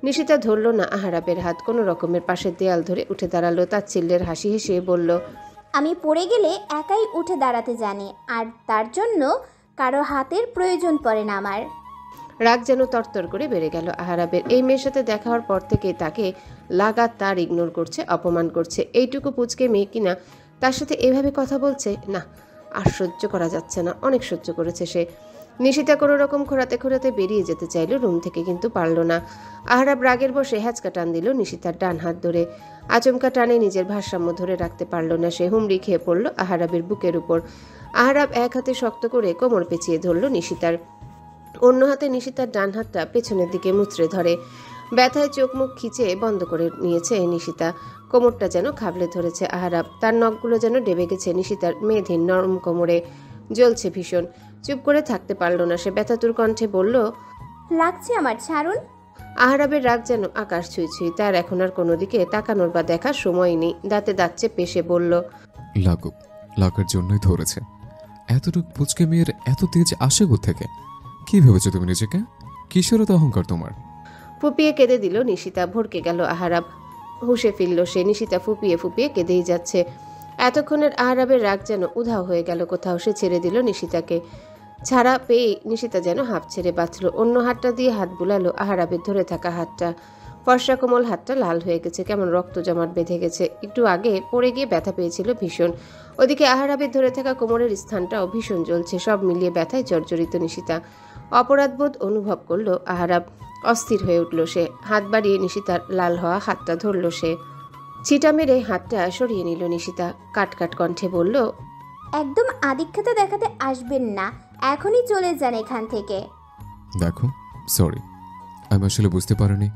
নিশিতা ধরল না আহারাবের হাত, কোনো রকমের পাশের দেয়াল ধরে উঠে দাঁড়ালো। তাচ্ছিল্যের হাসি হেসে বলল, আমি পড়ে গেলে একাই উঠে দাঁড়াতে জানি, আর তার জন্য কারো হাতের প্রয়োজন পড়ে না আমার। রাগ যেন তরতর করে বেড়ে গেল আহারাবের। এই মেয়ের সাথে দেখা হওয়ার পর থেকে তাকে লাগাতার ইগনোর করছে, অপমান করছে। এইটুকু পুচকে মেয়ে কিনা তার সাথে এভাবে কথা বলছে। না, আর সহ্য করা যাচ্ছে না। অনেক সহ্য করেছে সে। নিশিতা কোনো রকম খোঁড়াতে খোঁড়াতে বেরিয়ে যেতে চাইল রুম থেকে, কিন্তু পারল না। আহারাব রাগের বসে হ্যাচকা টান দিল নিশিতার ডান হাত ধরে। আচমকা টানে নিজের ভারসাম্য ধরে রাখতে পারল না সে। হুমড়ি খেয়ে পড়ল আহারাবের বুকের উপর। আহারাব এক হাতে শক্ত করে কোমর পেঁচিয়ে ধরল নিশিতার, অন্য হাতে নিশিতার ডান হাতটা পেছনের দিকে মুচড়ে ধরে। ব্যথায় চোখ মুখ খিচে বন্ধ করে নিয়েছে নিশিতা। কোমরটা যেন খাবলে ধরেছে আহারাব। তার নখগুলো যেন ডেবে গেছে নিশিতার মেয়েধীন নরম কোমরে। জ্বলছে ভীষণ। চুপ করে থাকতে পারল না সে। ব্যথাতুর কণ্ঠে বলল, লাগছে আমার, ছাড়ুন। আহারাবের রাগ যেন আকাশ ছুঁই ছুঁই। তার এখন আর কোনো দিকে তাকানোর বা দেখার সময় নেই। দাঁতে দাঁত চেপে সে বলল, লাগুক, লাগার জন্যই ধরেছে। এতটুক পুচকে মেয়ের এত তেজ আসে থেকে? কি ভেবেছো তুমি নিজেকে? কিসের তো অহংকার তোমার? ফুপিয়ে কেঁদে দিল নিশিতা। ভরকে গেল আহারাব। হুঁশে ফিরল সে। নিশিতা ফুপিয়ে ফুপিয়ে কেঁদেই যাচ্ছে। এতক্ষণের আহারাবের রাগ যেন উধাও হয়ে গেল কোথাও। সে ছেড়ে দিল নিশিতাকে। ছাড়া পেয়ে নিশিতা যেন হাঁপ ছেড়ে বাঁচল। অন্য হাতটা দিয়ে হাত বুলালো আহারাবের ধরে থাকা হাতটা। ফর্সা কোমল হাতটা লাল হয়ে গেছে, কেমন রক্ত জমাট বেঁধে গেছে। একটু আগে পড়ে গিয়ে ব্যথা পেয়েছিল ভীষণ। ওদিকে আহারাবের ধরে থাকা কোমরের স্থানটাও ভীষণ জ্বলছে। সব মিলিয়ে ব্যথায় জর্জরিত নিশিতা। অপরাধবোধ অনুভব করল আহারাব। অস্থির হয়ে উঠল সে। হাত বাড়িয়ে নিশিতার লাল হওয়া হাতটা ধরল সে। ছিটা মেরে হাতটা সরিয়ে নিল নিশিতা। কাট কাট কণ্ঠে বলল, একদম আদিক্ষেতা দেখাতে আসবেন না, এখনই চলে যান এখান থেকে। দেখো, সরি, আমি আসলে বুঝতে পারিনি।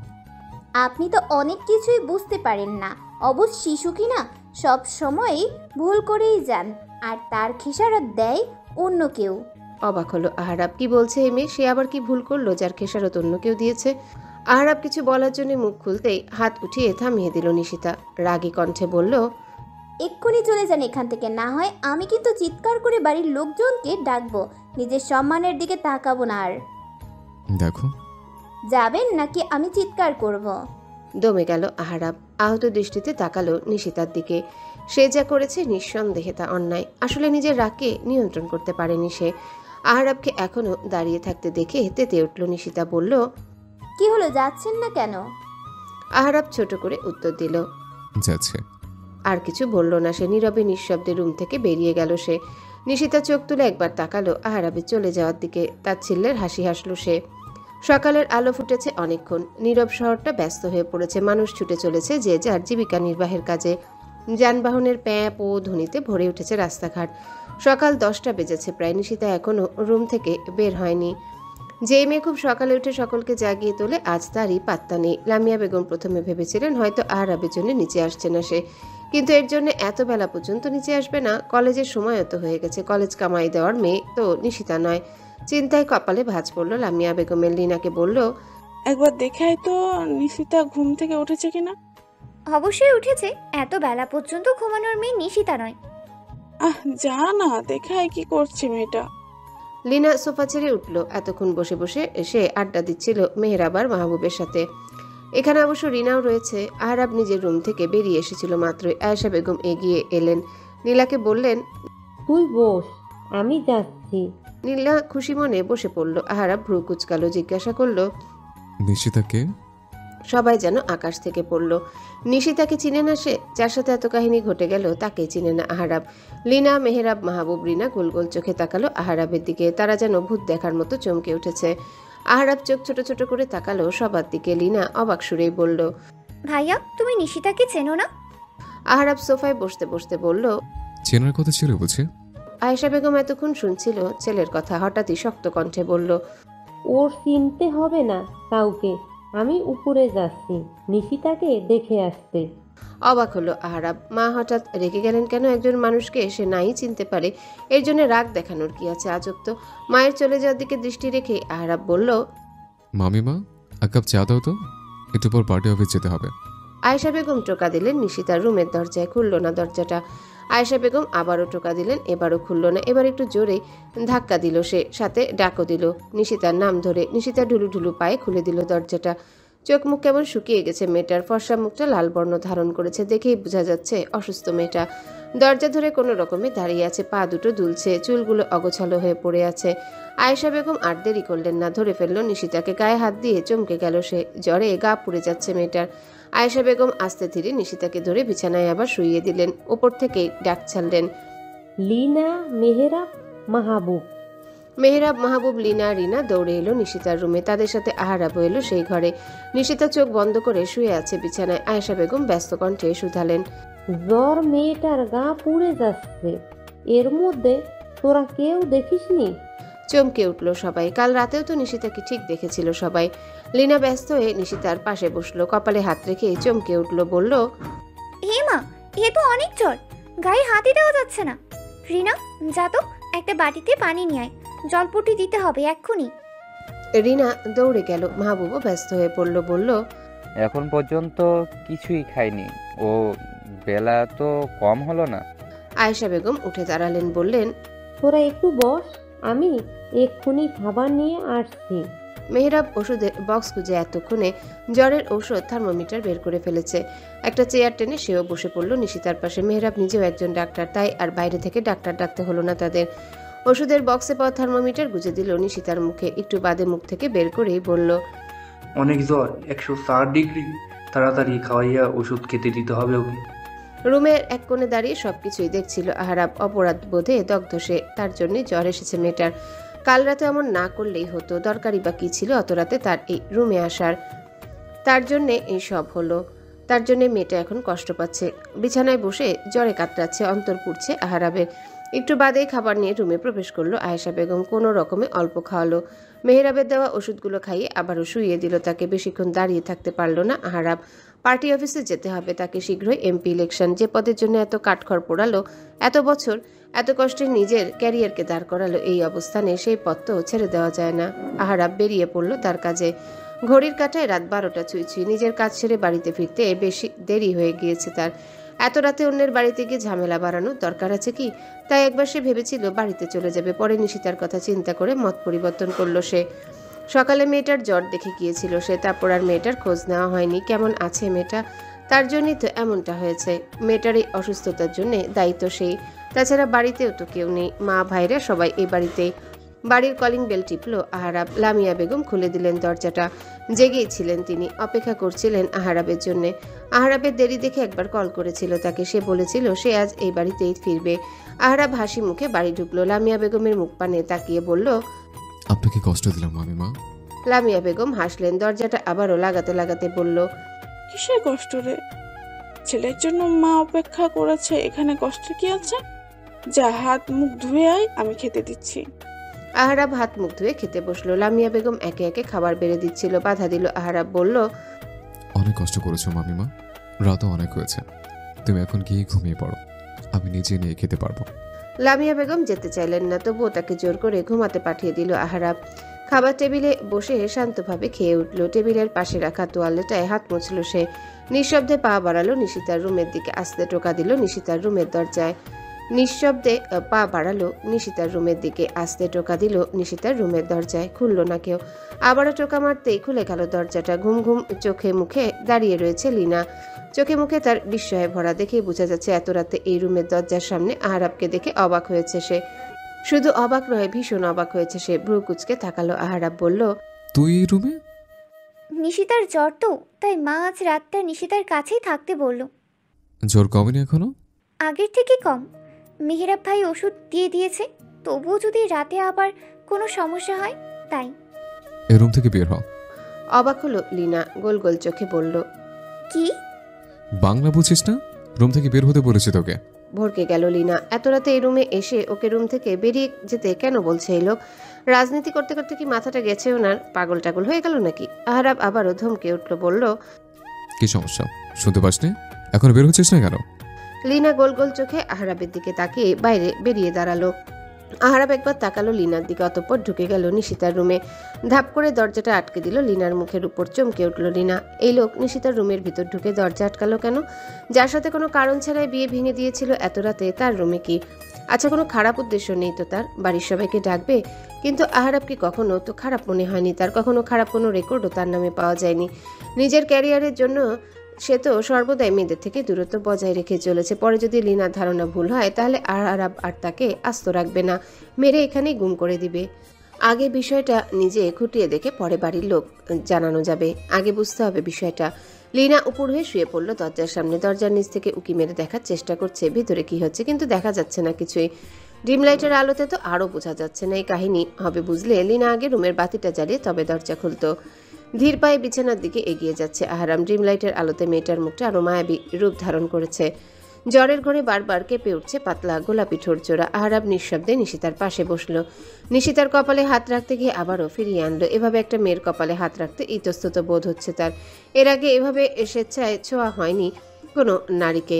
আপনি তো অনেক কিছুই বুঝতে পারেন না। অবশ্য শিশু কিনা সব সময়ই ভুল করেই যান, আর তার খেসারত দেয় অন্য কেউ। অবাক হলো আহারাব। কি বলছে এই মেয়ে? সে আবার কি ভুল করলো যার খেসারত অন্য কেউ দিয়েছে? আহারাব কিছু বলার জন্য মুখ খুলতেই হাত উঠিয়ে থামিয়ে দিল নিশিতা। রাগী কণ্ঠে বলল, এক্ষুনি চলে যান এখান থেকে, না হয় আমি কিন্তু চিৎকার করে বাড়ির লোকজনকে ডাকবো। নিজের সম্মানের দিকে তাকাবো না আর। দেখো, যাবেন নাকি আমি চিৎকার করব? দমে গেল আহারাব। আহত দৃষ্টিতে তাকালো নিশিতার দিকে। সে যা করেছে নিঃসন্দেহে তা অন্যায়। আসলে নিজের রাগকে নিয়ন্ত্রণ করতে পারেনি সে। আহারাবকে এখনো দাঁড়িয়ে থাকতে দেখে তেতে উঠল নিশিতা। বলল, কি হলো, যাচ্ছেন না কেন? আহারাব ছোট করে উত্তর দিল। যাচ্ছে। আর কিছু বলল না সে। নীরবে নিঃশব্দে রুম থেকে বেরিয়ে গেল সে। নিশিতা চোখ তুলে একবার তাকালো আহারাবের চলে যাওয়ার দিকে। তাচ্ছিল্যের হাসি হাসল সে। সকালের আলো ফুটেছে অনেকক্ষণ। নীরব শহরটা ব্যস্ত হয়ে পড়েছে। মানুষ ছুটে চলেছে যে যার জীবিকা নির্বাহের কাজে। যানবাহনের প্যাঁপ ও ধ্বনিতে ভরে উঠেছে রাস্তাঘাট। সকাল 10টা বেজেছে প্রায়। নিশিতা এখনও রুম থেকে বের হয়নি। যে মেয়ে খুব সকালে উঠে সকলকে জাগিয়ে তোলে, আজ তারই পাত্তা নেই। লামিয়া বেগম প্রথমে ভেবেছিলেন হয়তো আহারাবের জন্য নিচে আসছে না সে, কিন্তু এর জন্য এত বেলা পর্যন্ত নিচে আসবে না। কলেজের সময়ও তো হয়ে গেছে। কলেজ কামাই দেওয়ার মেয়ে তো নিশিতা নয়। চিন্তায় কপালে ভাঁজ পড়ল লামিয়া বেগমের। লিনাকে বলল, একবার দেখে আয় তো নিশিতা ঘুম থেকে উঠেছে কিনা। অবশ্যই উঠেছে, এত বেলা পর্যন্ত ঘুমানোর মেয়ে নিশিতা নয়। যা না, দেখে আয় কি করছে মেয়েটা। লিনা সোফা ছেড়ে উঠল। এতক্ষণ বসে বসে এসে আড্ডা দিচ্ছিল মেহরাব আর মাহবুবের সাথে। এখানে অবশ্য রিনাও রয়েছে। আহারাব নিজের রুম থেকে বেরিয়ে এসেছিল মাত্রই। আয়েশা বেগম এগিয়ে এলেন। নীলাকে বললেন, তুই বস, আমি যাচ্ছি। নীলা খুশি মনে বসে পড়ল। আহারাব ভ্রু কুচকালো। জিজ্ঞাসা করল, নিশিতাকে? সবাই যেন আকাশ থেকে পড়ল। নিশিতাকে চিনে না সে? যার সাথে এত কাহিনী ঘটে গেল তাকেই চিনে না আহারাব। লিনা, মেহরাব, মাহবুব, রিনা গোল গোল চোখে তাকালো আহারাবের দিকে। তারা যেন ভূত দেখার মতো চমকে উঠেছে। আহারাব চোখ ছোট ছোট করে তাকালো সবার দিকে। লিনা অবাক সুরেই বলল, ভাইয়া, তুমি নিশিতাকে চেনো না? আহারাব সোফায় বসতে বসতে বলল, চেনার কথা ছিল বুঝে? আয়েশা বেগম এতক্ষণ শুনছিল ছেলের কথা। হঠাৎই শক্ত কণ্ঠে বলল, ওর চিনতে হবে না কাউকে, আমি উপরে যাচ্ছি নিশিতাকে দেখে আসতে। অবাক হলো আহারাব। মা হঠাৎ রেগে গেলেন কেন? একজন মানুষকে সে নাই চিনতে পারে, এর জন্য রাগ দেখানোর কি আছে? আজব তো। মায়ের চলে যাওয়ার দিকে দৃষ্টি রেখে আহারাব বলল, মামিমা, এক কাপ চা দাও তো, একটু পর পার্টি অফিস যেতে হবে। আয়েশা বেগম টোকা দিলেন নিশিতার রুমের দরজায়। খুলল না দরজাটা। আয়েশা বেগম আবারও টোকা দিলেন। এবারও খুলল না। এবার একটু জোরে ধাক্কা দিল সে, সাথে ডাকও দিল নিশিতার নাম ধরে। নিশিতা ঢুলু ঢুলু পায়ে খুলে দিল দরজাটা। চোখ মুখ কেমন শুকিয়ে গেছে মেয়েটার, ফর্সা মুখটা লাল বর্ণ ধারণ করেছে, দেখেই বোঝা যাচ্ছে অসুস্থ মেয়েটা। দরজা ধরে কোনো রকমে দাঁড়িয়ে আছে, পা দুটো দুলছে, চুলগুলো অগোছালো হয়ে পড়ে আছে। আয়েশা বেগম আর দেরি করলেন না, ধরে ফেললো নিশিতাকে, গায়ে হাত দিয়ে চমকে গেল সে। জ্বরে গা পুড়ে যাচ্ছে মেয়েটার। আয়েশা বেগম আস্তে ধীরে নিশিতাকে ধরে বিছানায় আবার শুইয়ে দিলেন, ওপর থেকেই ডাক ছাড়লেন, লিনা, মেহেরাব, মাহবুব। মেহরাব, মাহবুব, লিনা, রিনা দৌড়ে এলো নিশিতার রুমে। তাদের সাথে আহারাবও এলো সেই ঘরে। নিশিতা চোখ বন্ধ করে শুয়ে আছে বিছানায়। আয়েশা বেগম ব্যস্ত কণ্ঠে শুধালেন, জ্বর মেয়েটার গা পুড়ে যাচ্ছে, এর মধ্যে তোরা কেউ দেখিসনি? চমকে উঠল সবাই। কাল রাতেও তো নিশিতাকে ঠিক দেখেছিল সবাই। লিনা ব্যস্ত হয়ে নিশিতার পাশে বসলো, কপালে হাত রেখে চমকে উঠল, বলল, হে মা, এ তো অনেক জ্বর, গায়ে হাতই দেওয়া যাচ্ছে না। রিনা, যা তো একটা বাটিতে পানি নিয়ে আয়, জলপট্টি দিতে হবে এক্ষুনি। রিনা দৌড়ে গেল। মাহবুবও ব্যস্ত হয়ে পড়ল, বলল, এখন পর্যন্ত কিছুই খাইনি, ও বেলা তো কম হলো না? আয়েশা বেগম উঠে দাঁড়ালেন, বললেন, তোরা একটু বস, আমি এক্ষুনি খাবার নিয়ে আসছি। মেহরাব ওষুধের বক্স খুঁজে এতক্ষণে জ্বরের ঔষধ থার্মোমিটার বের করে ফেলেছে। একটা চেয়ার টেনে সেও বসে পড়ল নিশিতার পাশে। মেহরাব নিজেও একজন ডাক্তার, তাই আর বাইরে থেকে ডাক্তার ডাকতে হলো না তাদের। ওষুধের বক্সে পাওয়া থার্মোমিটার গুঁজে দিল নিশিতার মুখে, একটু বাদে মুখ থেকে বের করেই বলল, অনেক জ্বর, 160 ডিগ্রি, তাড়াতাড়ি খাওয়াইয়া ওষুধ খেতে দিতে হবে ওকে। রুমের এক কোণে দাঁড়িয়ে সবকিছুই দেখছিল আহারাব। অপরাধ বোধে দগ্ধ সে, তার জন্যই জ্বর এসেছে মেয়েটার। কাল রাতে এমন না করলেই হতো, দরকারি বা কী ছিল অত রাতে তার এই রুমে আসার? তার জন্যে এই সব হলো। তার জন্যে মেয়েটা এখন কষ্ট পাচ্ছে, বিছানায় বসে জ্বরে কাতরাচ্ছে, অন্তর পুড়ছে আহারাবের। একটু বাদেই খাবার নিয়ে রুমে প্রবেশ করলো আয়েশা বেগম। কোনো রকমে অল্প খাওয়ালো, মেহরাবের দেওয়া ওষুধগুলো খাইয়ে আবারও শুইয়ে দিল তাকে। বেশিক্ষণ দাঁড়িয়ে থাকতে পারল না আহারাব। পার্টি অফিসে যেতে হবে তাকে শীঘ্রই, এমপি ইলেকশন। যে পদের জন্য এত কাঠখড় পোড়ালো, এত বছর এত কষ্টে নিজের ক্যারিয়ারকে দাঁড় করালো, এই অবস্থানে সেই পথ তো ছেড়ে দেওয়া যায় না। আহারাব বেরিয়ে পড়ল তার কাজে। ঘড়ির কাঁটায় রাত 12টা ছুঁই। নিজের কাজ সেরে বাড়িতে ফিরতে বেশি দেরি হয়ে গিয়েছে তার। এত রাতে অন্যের বাড়িতে গিয়ে ঝামেলা বাড়ানোর দরকার আছে কি? তাই একবার সে ভেবেছিল বাড়িতে চলে যাবে, পরে নিশিতার কথা চিন্তা করে মত পরিবর্তন করলো সে। সকালে মেয়েটার জ্বর দেখে গিয়েছিল সে, তারপর আর মেয়েটার খোঁজ নেওয়া হয়নি। কেমন আছে মেয়েটা, তার জন্যই তো এমনটা হয়েছে। মেয়েটার এই অসুস্থতার জন্য দায়িত্ব সেই। তাছাড়া বাড়িতেও তো কেউ নেই, মা ভাইরা সবাই এই বাড়িতেই। বাড়ির কলিং বেল টিপলো আহারাব। লামিয়া বেগম খুলে দিলেন দরজাটা। জেগেই ছিলেন তিনি, অপেক্ষা করছিলেন আহারাবের জন্য। আহারাবের দেরি দেখে একবার কল করেছিল তাকে, সে বলেছিল সে আজ এই বাড়িতেই ফিরবে। আহারাব হাসি মুখে বাড়ি ঢুকলো। লামিয়া বেগমের মুখ পানে তাকিয়ে বলল, আপনাকে কষ্ট দিলাম মামিমা। লামিয়া বেগম হাসলেন। দরজাটা আবারও লাগাতে লাগাতে বলল, কিসের কষ্ট রে? ছেলের জন্য মা অপেক্ষা করেছে, এখানে কষ্টের কি আছে? যা, হাত মুখ ধুয়ে আয়, আমি খেতে দিচ্ছি। আহারাব হাত মুখ ধুয়ে খেতে বসলো। লামিয়া বেগম একে একে খাবার বেড়ে দিচ্ছিল, বাধা দিল আহারাব। বলল, অনেক কষ্ট করেছো মামিমা, রাতও অনেক হয়েছে, তুমি এখন গিয়ে ঘুমিয়ে পড়ো, আমি নিজে নিয়ে খেতে পারবো। লামিয়া বেগম যেতে চাইলেন না, তবুও তাকে জোর করে ঘুমাতে পাঠিয়ে দিল আহারাব। খাবার টেবিলে বসে শান্তভাবে খেয়ে উঠল। টেবিলের পাশে রাখা তোয়ালেটায় হাত মুছল সে। নিঃশব্দে পা বাড়ালো নিশিতার রুমের দিকে, আস্তে টোকা দিল নিশিতার রুমের দরজায়। নিঃশব্দে পা বাড়ালো নিশিতার রুমের দিকে, আস্তে টোকা দিল নিশিতার রুমের দরজায়। খুলল না কেউ। আবারও টোকা মারতেই খুলে গেল দরজাটা। ঘুম ঘুম চোখে মুখে দাঁড়িয়ে রয়েছে লিনা। চোখে মুখে তার বিস্ময়ে ভরা, দেখেই বোঝা যাচ্ছে এত রাতে এই রুমের দরজার সামনে আহারাবকে দেখে অবাক হয়েছে সে। শুধু অবাক নয়, ভীষণ অবাক হয়েছে সে। ভ্রু কুচকে তাকালো আহারাব। বলল, তুই এই রুমে? নিশিতার জ্বর তো, তাই মা আজ রাতটা নিশিতার কাছেই থাকতে বলল। জ্বর কমেনি এখনো? আগের থেকে কম। মেহেরাব ভাই ওষুধ দিয়ে দিয়েছে, তবুও যদি রাতে আবার কোনো সমস্যা হয় তাই। এই রুম থেকে বের হ। অবাক হলো লিনা, গোল গোল চোখে বলল, কি? বাংলা বুঝিস না? রুম থেকে বের হতে বলেছি তোকে। ভরকে গেল লিনা। এত রাতে এই রুমে এসে ওকে রুম থেকে বেরিয়ে যেতে কেন বলছে এই লোক? রাজনীতি করতে করতে কি মাথাটা গেছে ওনার? পাগল টাগল হয়ে গেল নাকি? আহারাব আবারও ধমকে উঠল, বলল, কি সমস্যা শুনতে পাসনি? এখন বের হচ্ছিস না কেন? লিনা গোল গোল চোখে আহারাবের দিকে তাকিয়ে বাইরে বেরিয়ে দাঁড়ালো। আহারাব একবার তাকালো লিনার দিকে, অতঃপর ঢুকে গেল নিশিতার রুমে। ধাপ করে দরজাটা আটকে দিল লিনার মুখের উপর। চমকে উঠল লিনা। এই লোক নিশিতার রুমের ভিতর ঢুকে দরজা আটকালো কেন? যার সাথে কোনো কারণ ছাড়াই বিয়ে ভেঙে দিয়েছিল এত রাতে, তার রুমে কি? আচ্ছা, কোনো খারাপ উদ্দেশ্য নেই তো তার? বাড়ির সবাইকে ডাকবে। কিন্তু আহারাবকে কখনো তো খারাপ মনে হয়নি তার, কখনো খারাপ কোনো রেকর্ডও তার নামে পাওয়া যায়নি। নিজের ক্যারিয়ারের জন্য সে তো সর্বদাই মেয়েদের থেকে দূরত্ব বজায় রেখে চলেছে। পরে যদি লিনার ধারণা ভুল হয় তাহলে আহারাব আর তাকে আস্ত রাখবে না, মেরে এখানেই গুম করে দিবে। আগে বিষয়টা নিজে খুঁটিয়ে দেখে পরে বাড়ির লোক জানানো যাবে। আগে বুঝতে হবে বিষয়টা। লিনা উপর হয়ে শুয়ে পড়ল দরজার সামনে। দরজার নিচ থেকে উকি মেরে দেখার চেষ্টা করছে ভিতরে কি হচ্ছে, কিন্তু দেখা যাচ্ছে না কিছুই। ডিম লাইটের আলোতে তো আরও বোঝা যাচ্ছে না। এই কাহিনী হবে বুঝলে লিনা আগে রুমের বাতিটা জ্বালিয়ে তবে দরজা খুলতো। ধীর পায়ে বিছানার দিকে এগিয়ে যাচ্ছে আহারাম। ড্রিম লাইটের আলোতে মেয়েটার মুখটা আরো মায়াবী রূপ ধারণ করেছে। জ্বরের ঘরে বারবার কেঁপে উঠছে পাতলা গোলাপি ঠোঁটজোড়া। আহারাব নিঃশব্দে নিশিতার পাশে বসলো। নিশিতার কপালে হাত রাখতে গিয়ে আবারও ফিরিয়ে আনলো। এভাবে একটা মেয়ের কপালে হাত রাখতে ইতস্তত বোধ হচ্ছে তার। এর আগে এভাবে স্বেচ্ছায় ছোঁয়া হয়নি কোনো নারীকে।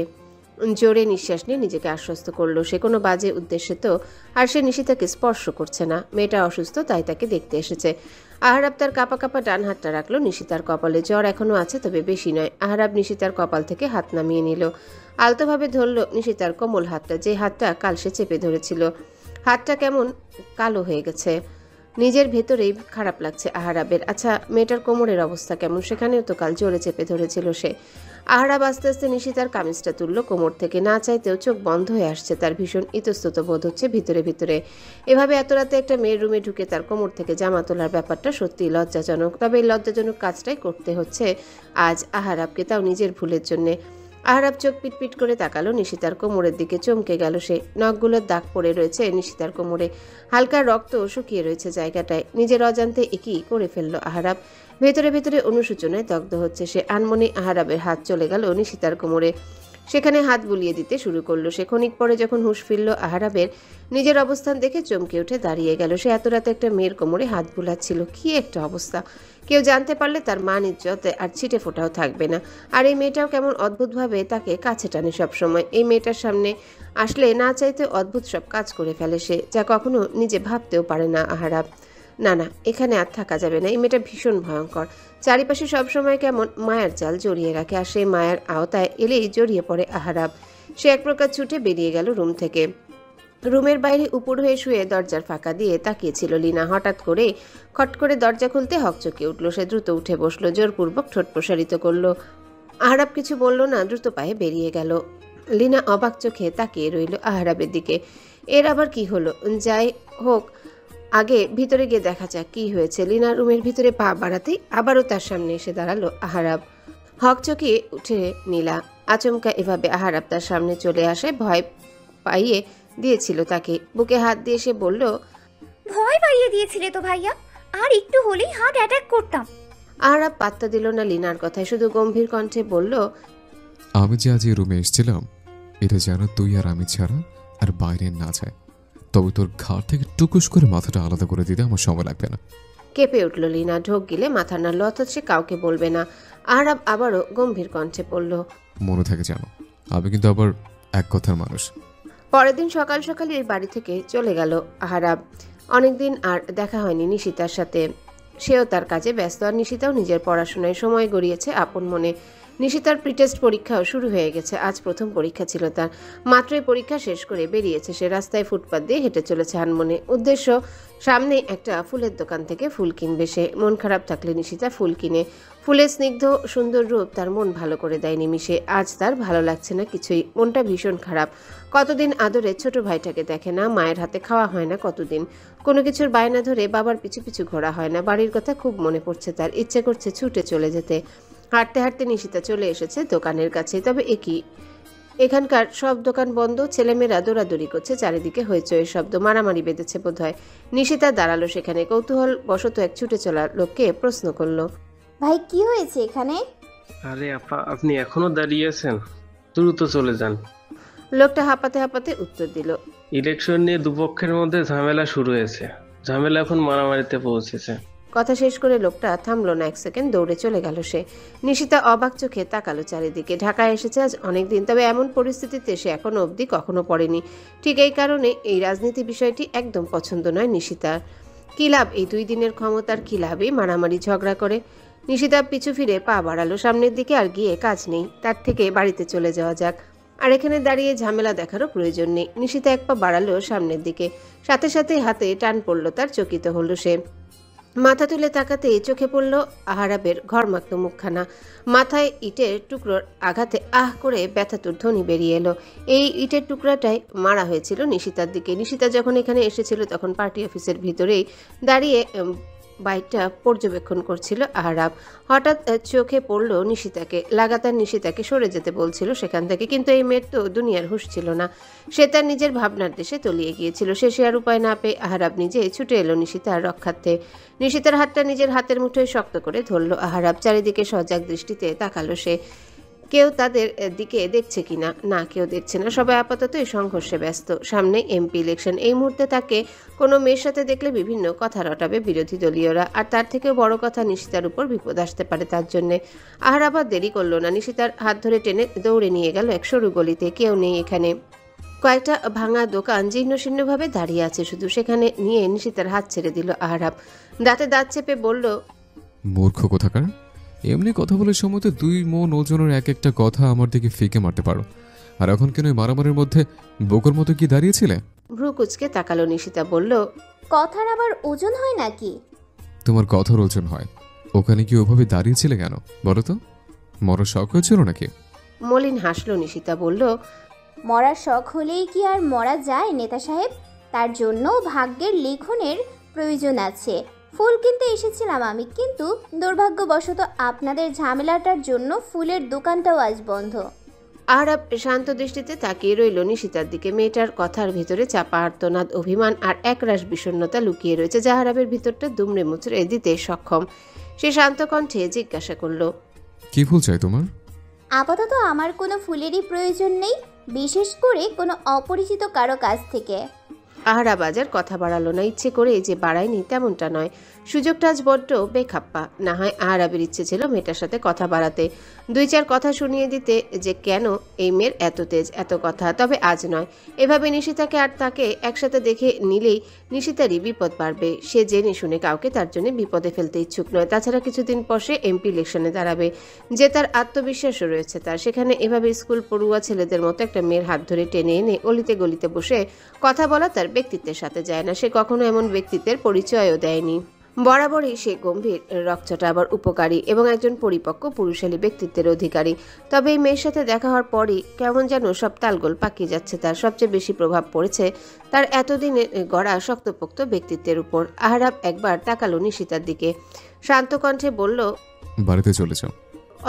জোরে নিঃশ্বাস নিয়ে নিজেকে আশ্বস্ত করলো সে কোনো বাজে উদ্দেশ্যে তো আর সে নিশিতাকে স্পর্শ করছে না। মেয়েটা অসুস্থ, তাই তাকে দেখতে এসেছে। আহারাব তার কাঁপা কাঁপা ডান হাতটা রাখলো নিশিতার কপালে। জ্বর এখনো আছে, তবে বেশি নয়। আহারাব নিশিতার কপাল থেকে হাত নামিয়ে নিল। আলতোভাবে ধরল নিশিতার কোমল হাতটা, যে হাতটা কাল সে চেপে ধরেছিল। হাতটা কেমন কালো হয়ে গেছে। নিজের ভেতরেই খারাপ লাগছে আহারাবের। আচ্ছা, মেয়েটার কোমরের অবস্থা কেমন? সেখানেও তো কাল জোরে চেপে ধরেছিল সে। আহারাব আস্তে আস্তে নিশিতার কামিজটা তুললো কোমর থেকে। না চাইতেও চোখ বন্ধ হয়ে আসছে তার। ভীষণ ইতস্তত বোধ হচ্ছে ভিতরে ভিতরে। এভাবে এত রাতে একটা মেয়ের রুমে ঢুকে তার কোমর থেকে জামা তোলার ব্যাপারটা সত্যিই লজ্জাজনক। তবে এই লজ্জাজনক কাজটাই করতে হচ্ছে আজ আহারাবকে, তাও নিজের ভুলের জন্যে। আহারাব চোখ পিটপিট করে তাকালো নিশিতার কোমরের দিকে। চমকে গেল সে। নখগুলোর দাগ পড়ে রয়েছে নিশিতার কোমরে। হালকা রক্ত শুকিয়ে রয়েছে জায়গাটায়। নিজের অজান্তে একই করে ফেললো আহারাব। ভেতরে ভেতরে অনুশোচনায় দগ্ধ হচ্ছে সে। আনমনে আহারাবের হাত চলে গেল নিশিতার কোমরে। সেখানে হাত বুলিয়ে দিতে শুরু করলো সে। ক্ষণিক পরে যখন হুঁশ ফিরল আহারাবের, নিজের অবস্থান দেখে চমকে উঠে দাঁড়িয়ে গেল সে। এত রাতে একটা মেয়ের কোমরে হাত বুলাচ্ছিল, কি একটা অবস্থা! কেউ জানতে পারলে তার মান ইজ্জতে আর ছিটে ফোটাও থাকবে না। আর এই মেয়েটাও কেমন অদ্ভুতভাবে তাকে কাছে টানে সবসময়। এই মেয়েটার সামনে আসলে না চাইতে অদ্ভুত সব কাজ করে ফেলে সে, যা কখনো নিজে ভাবতেও পারে না আহারাব। না না, এখানে আর থাকা যাবে না। এই মেয়েটা ভীষণ ভয়ঙ্কর। চারিপাশে সবসময় কেমন মায়ার জাল জড়িয়ে রাখে, আর সেই মায়ার আওতায় এলেই জড়িয়ে পড়ে আহারাব। সে এক প্রকার ছুটে বেরিয়ে গেল রুম থেকে। রুমের বাইরে উপর হয়ে শুয়ে দরজার ফাঁকা দিয়ে তাকিয়েছিল লিনা। হঠাৎ করে খট করে দরজা খুলতে হকচকে উঠল সে। দ্রুত উঠে বসলো, জোরপূর্বক ঠোঁট প্রসারিত করলো। আহারাব কিছু বলল না, দ্রুত পায়ে বেরিয়ে গেল। লিনা অবাক চোখে তাকিয়ে রইল আহারাবের দিকে। এর আবার কি হলো? যাই হোক, আগে ভিতরে গিয়ে দেখা যাক কি হয়েছে। লিনা রুমের ভিতরে পা বাড়াতেই আবারও তার সামনে এসে দাঁড়ালো আহারাব। হকচকিয়ে উঠে নীলা। আচমকা এভাবে আহারাব তার সামনে চলে আসে ভয় পাইয়ে দিয়েছিল তাকে। বুকে হাত দিয়ে সে বলল, ভয় পাইয়ে দিয়েছিলে তো ভাইয়া, আর একটু হলেই হার্ট অ্যাটাক করতাম। আহারাব পাত্তা দিল না লিনার কথায়, শুধু গম্ভীর কণ্ঠে বলল, আমি যে আজ এই রুমে এসেছিলাম এটা যেন তুই আর আমি ছাড়া আর বাইরে না যায়। তবে তোর ঘাড় থেকে টুকুস করে মাথাটা আলাদা করে দিতে আমার সময় লাগবে না। কেঁপে উঠল লিনা। ঢোক গিলে মাথা নাড়ল, অথচ সে কাউকে বলবে না। আহারাব আবারও গম্ভীর কণ্ঠে বলল, মনে থাকে জানো, আমি কিন্তু আবার এক কথার মানুষ। পরের দিন সকাল সকালে এই বাড়ি থেকে চলে গেল আহারাব। অনেকদিন আর দেখা হয়নি নিশিতার সাথে। সেও তার কাজে ব্যস্ত, আর নিশিতাও নিজের পড়াশোনায় সময় গড়িয়েছে আপন মনে। নিশিতার প্রিটেস্ট পরীক্ষাও শুরু হয়ে গেছে। আজ প্রথম পরীক্ষা ছিল তার। মাত্রই পরীক্ষা শেষ করে বেরিয়েছে সে। রাস্তায় ফুটপাত দিয়ে হেঁটে চলেছে আনমনে। উদ্দেশ্য, সামনে একটা ফুলের দোকান থেকে ফুল কিনবে সে। মন খারাপ থাকলে নিশিতা ফুল কিনে। ফুলের স্নিগ্ধ সুন্দর রূপ তার মন ভালো করে দেয় নিমিষে। আজ তার ভালো লাগছে না কিছুই, মনটা ভীষণ খারাপ। কতদিন আদরে ছোট ভাইটাকে দেখে না, মায়ের হাতে খাওয়া হয় না কতদিন। কোনো কিছুর বায়না ধরে বাবার পিছু পিছু ঘোরা হয় না। বাড়ির কথা খুব মনে পড়ছে তার। ইচ্ছে করছে ছুটে চলে যেতে। হাঁটতে হাঁটতে নিশিতা চলে এসেছে দোকানের কাছে। তবে একই, এখানকার সব দোকান বন্ধ। ছেলেমেয়েরা দৌড়াদৌড়ি করছে, চারিদিকে হইচইয়ের শব্দ। মারামারি বেঁধেছে বোধহয়। নিশিতা দাঁড়ালো সেখানে। কৌতূহল বশত এক ছুটে চলা লোককে প্রশ্ন করলো, ভাই কি হয়েছে এখানে? আরে আপা, আপনি এখনো দাঁড়িয়ে আছেন? দ্রুত চলে যান। লোকটা হাঁপাতে হাঁপাতে উত্তর দিল, ইলেকশন নিয়ে দুপক্ষের মধ্যে ঝামেলা শুরু হয়েছে। ঝামেলা এখন মারামারিতে পৌঁছেছে। কথা শেষ করে লোকটা থামলো না এক সেকেন্ড, দৌড়ে চলে গেল সে। নিশিতা অবাক চোখে তাকালো চারিদিকে। ঢাকায় এসেছে আজ অনেকদিন, তবে এমন পরিস্থিতিতে সে এখনো অবধি কখনো পড়েনি। ঠিক এই কারণে এই রাজনীতি বিষয়টি একদম পছন্দ নয় নিশিতার। কি লাভ এই 2 দিনের ক্ষমতার? কি লাভ এই মারামারি ঝগড়া করে? নিশিতা পিছু ফিরে পা বাড়ালো সামনের দিকে। আর গিয়ে কাজ নেই, তার থেকে বাড়িতে চলে যাওয়া যাক। আর এখানে দাঁড়িয়ে ঝামেলা দেখারও প্রয়োজন নেই। নিশিতা এক পা বাড়ালো সামনের দিকে, সাথে সাথে হাতে টান পড়ল তার, চকিত হলো সে। মাথা তুলে তাকাতে চোখে পড়ল আহারাবের ঘরমাক্ত মুখখানা। মাথায় ইটের টুকরোর আঘাতে আহ করে ব্যথাতুর ধ্বনি বেরিয়ে এলো। এই ইটের টুকরাটাই মারা হয়েছিল নিশিতার দিকে। নিশিতা যখন এখানে এসেছিল তখন পার্টি অফিসের ভিতরেই দাঁড়িয়ে বাইকটা পর্যবেক্ষণ করছিল আহারাব। হঠাৎ চোখে পড়ল নিশিতাকে। লাগাতার নিশিতাকে সরে যেতে বলছিল সেখান থেকে, কিন্তু এই মেয়ের তো দুনিয়ার হুঁশ ছিল না। সে তার নিজের ভাবনার দেশে তলিয়ে গিয়েছিল। সে আর উপায় না পেয়ে আহারাব নিজে ছুটে এলো নিশিতার রক্ষার্থে। নিশিতার হাতটা নিজের হাতের মুঠোয় শক্ত করে ধরল আহারাব। চারিদিকে সজাগ দৃষ্টিতে তাকালো সে, কেউ তাদের দিকে দেখছে কিনা। না, কেউ দেখছে না। সবাই আপাতত এই সংঘর্ষে ব্যস্ত। সামনে এমপি ইলেকশন। এই মুহূর্তে তাকে কোনো মেয়ের সাথে দেখলে বিভিন্ন কথা রটাবে বিরোধী দলীয়রা, আর তার থেকেও বড় কথা নিশিতার উপর বিপদ আসতে পারে তার জন্যে। আহারাবাদ দেরি করলো না, নিশিতার হাত ধরে টেনে দৌড়ে নিয়ে গেল এক সরু গলিতে। কেউ নেই এখানে, কয়েকটা ভাঙা দোকান জীর্ণ শীর্ণভাবে দাঁড়িয়ে আছে শুধু। সেখানে নিয়ে নিশিতার হাত ছেড়ে দিল আহারাব। দাঁতে দাঁত চেপে বলল, মূর্খ কোথাকার, এমনি কথা বলার সময় তো 2 মন ওজনের এক একটা কথা আমার দিকে ফিকে মারতে পারো, আর এখন কেন মারামারির মধ্যে বোকর মতো কি দাঁড়িয়েছিলে? ভ্রু কুচকে তাকালো নিশিতা, বলল, কথার আবার ওজন হয় নাকি? তোমার কথার ওজন হয়। ওখানে কি ওভাবে দাঁড়িয়েছিলে কেন বলো তো? মরার শখ হয়েছিল নাকি? মলিন হাসলো নিশিতা, বলল, মরার শখ হলেই কি আর মরা যায় নেতা সাহেব? তার জন্য ভাগ্যের লিখনের প্রয়োজন আছে। ফুল কিনতে এসেছিলাম আমি, কিন্তু দুর্ভাগ্যবশত আপনাদের ঝামেলাটার জন্য ফুলের দোকানটাও আজ বন্ধ। আহারাব শান্ত দৃষ্টিতে তাকিয়ে রইল নিশিতার দিকে। মেয়েটার কথার ভিতরে চাপা আর্তনাদ, অভিমান আর একরাশ বিষণ্ণতা লুকিয়ে রয়েছে, যা আহারাবের ভিতরটা দুমড়ে মুচড়ে দিতে সক্ষম। সে শান্ত কণ্ঠে জিজ্ঞাসা করল, কি ফুল চাই তোমার? আপাতত আমার কোনো ফুলেরই প্রয়োজন নেই, বিশেষ করে কোনো অপরিচিত কারো কাছ থেকে। আহারাব আজ আর কথা বাড়ালো না। ইচ্ছে করে যে বাড়ায়নি তেমনটা নয়, সুযোগটা আজ বড্ড বেখাপ্পা। না হয় আহারাবের ইচ্ছে ছিল মেয়েটার সাথে কথা বাড়াতে, 2-4 কথা শুনিয়ে দিতে যে কেন এই মেয়ের এত তেজ, এত কথা। তবে আজ নয়। এভাবে নিশিতাকে আর তাকে একসাথে দেখে নিলেই নিশিতারই বিপদ বাড়বে। সে জেনে শুনে কাউকে তার জন্য বিপদে ফেলতে ইচ্ছুক নয়। তাছাড়া কিছুদিন পর সে এমপি ইলেকশনে দাঁড়াবে, যে তার আত্মবিশ্বাসও রয়েছে তার। সেখানে এভাবে স্কুল পড়ুয়া ছেলেদের মতো একটা মেয়ের হাত ধরে টেনে এনে অলিতে গলিতে বসে কথা বলা তার ব্যক্তিত্বের সাথে যায় না। সে কখনো এমন ব্যক্তিত্বের পরিচয়ও দেয়নি। বরাবরই সে গম্ভীর, রকচটা, আবার উপকারী এবং একজন পরিপক্ক পুরুষালী ব্যক্তিত্বের অধিকারী। তবে এই মেয়ের সাথে দেখা হওয়ার পরই কেমন যেন সব তালগোল পাকিয়ে যাচ্ছে তার। সবচেয়ে বেশি প্রভাব পড়েছে তার এতদিনে গড়া শক্তপোক্ত ব্যক্তিত্বের উপর। আহারাব একবার তাকালো নিশিতার দিকে, শান্ত কণ্ঠে বলল, বাড়িতে চলে যাও।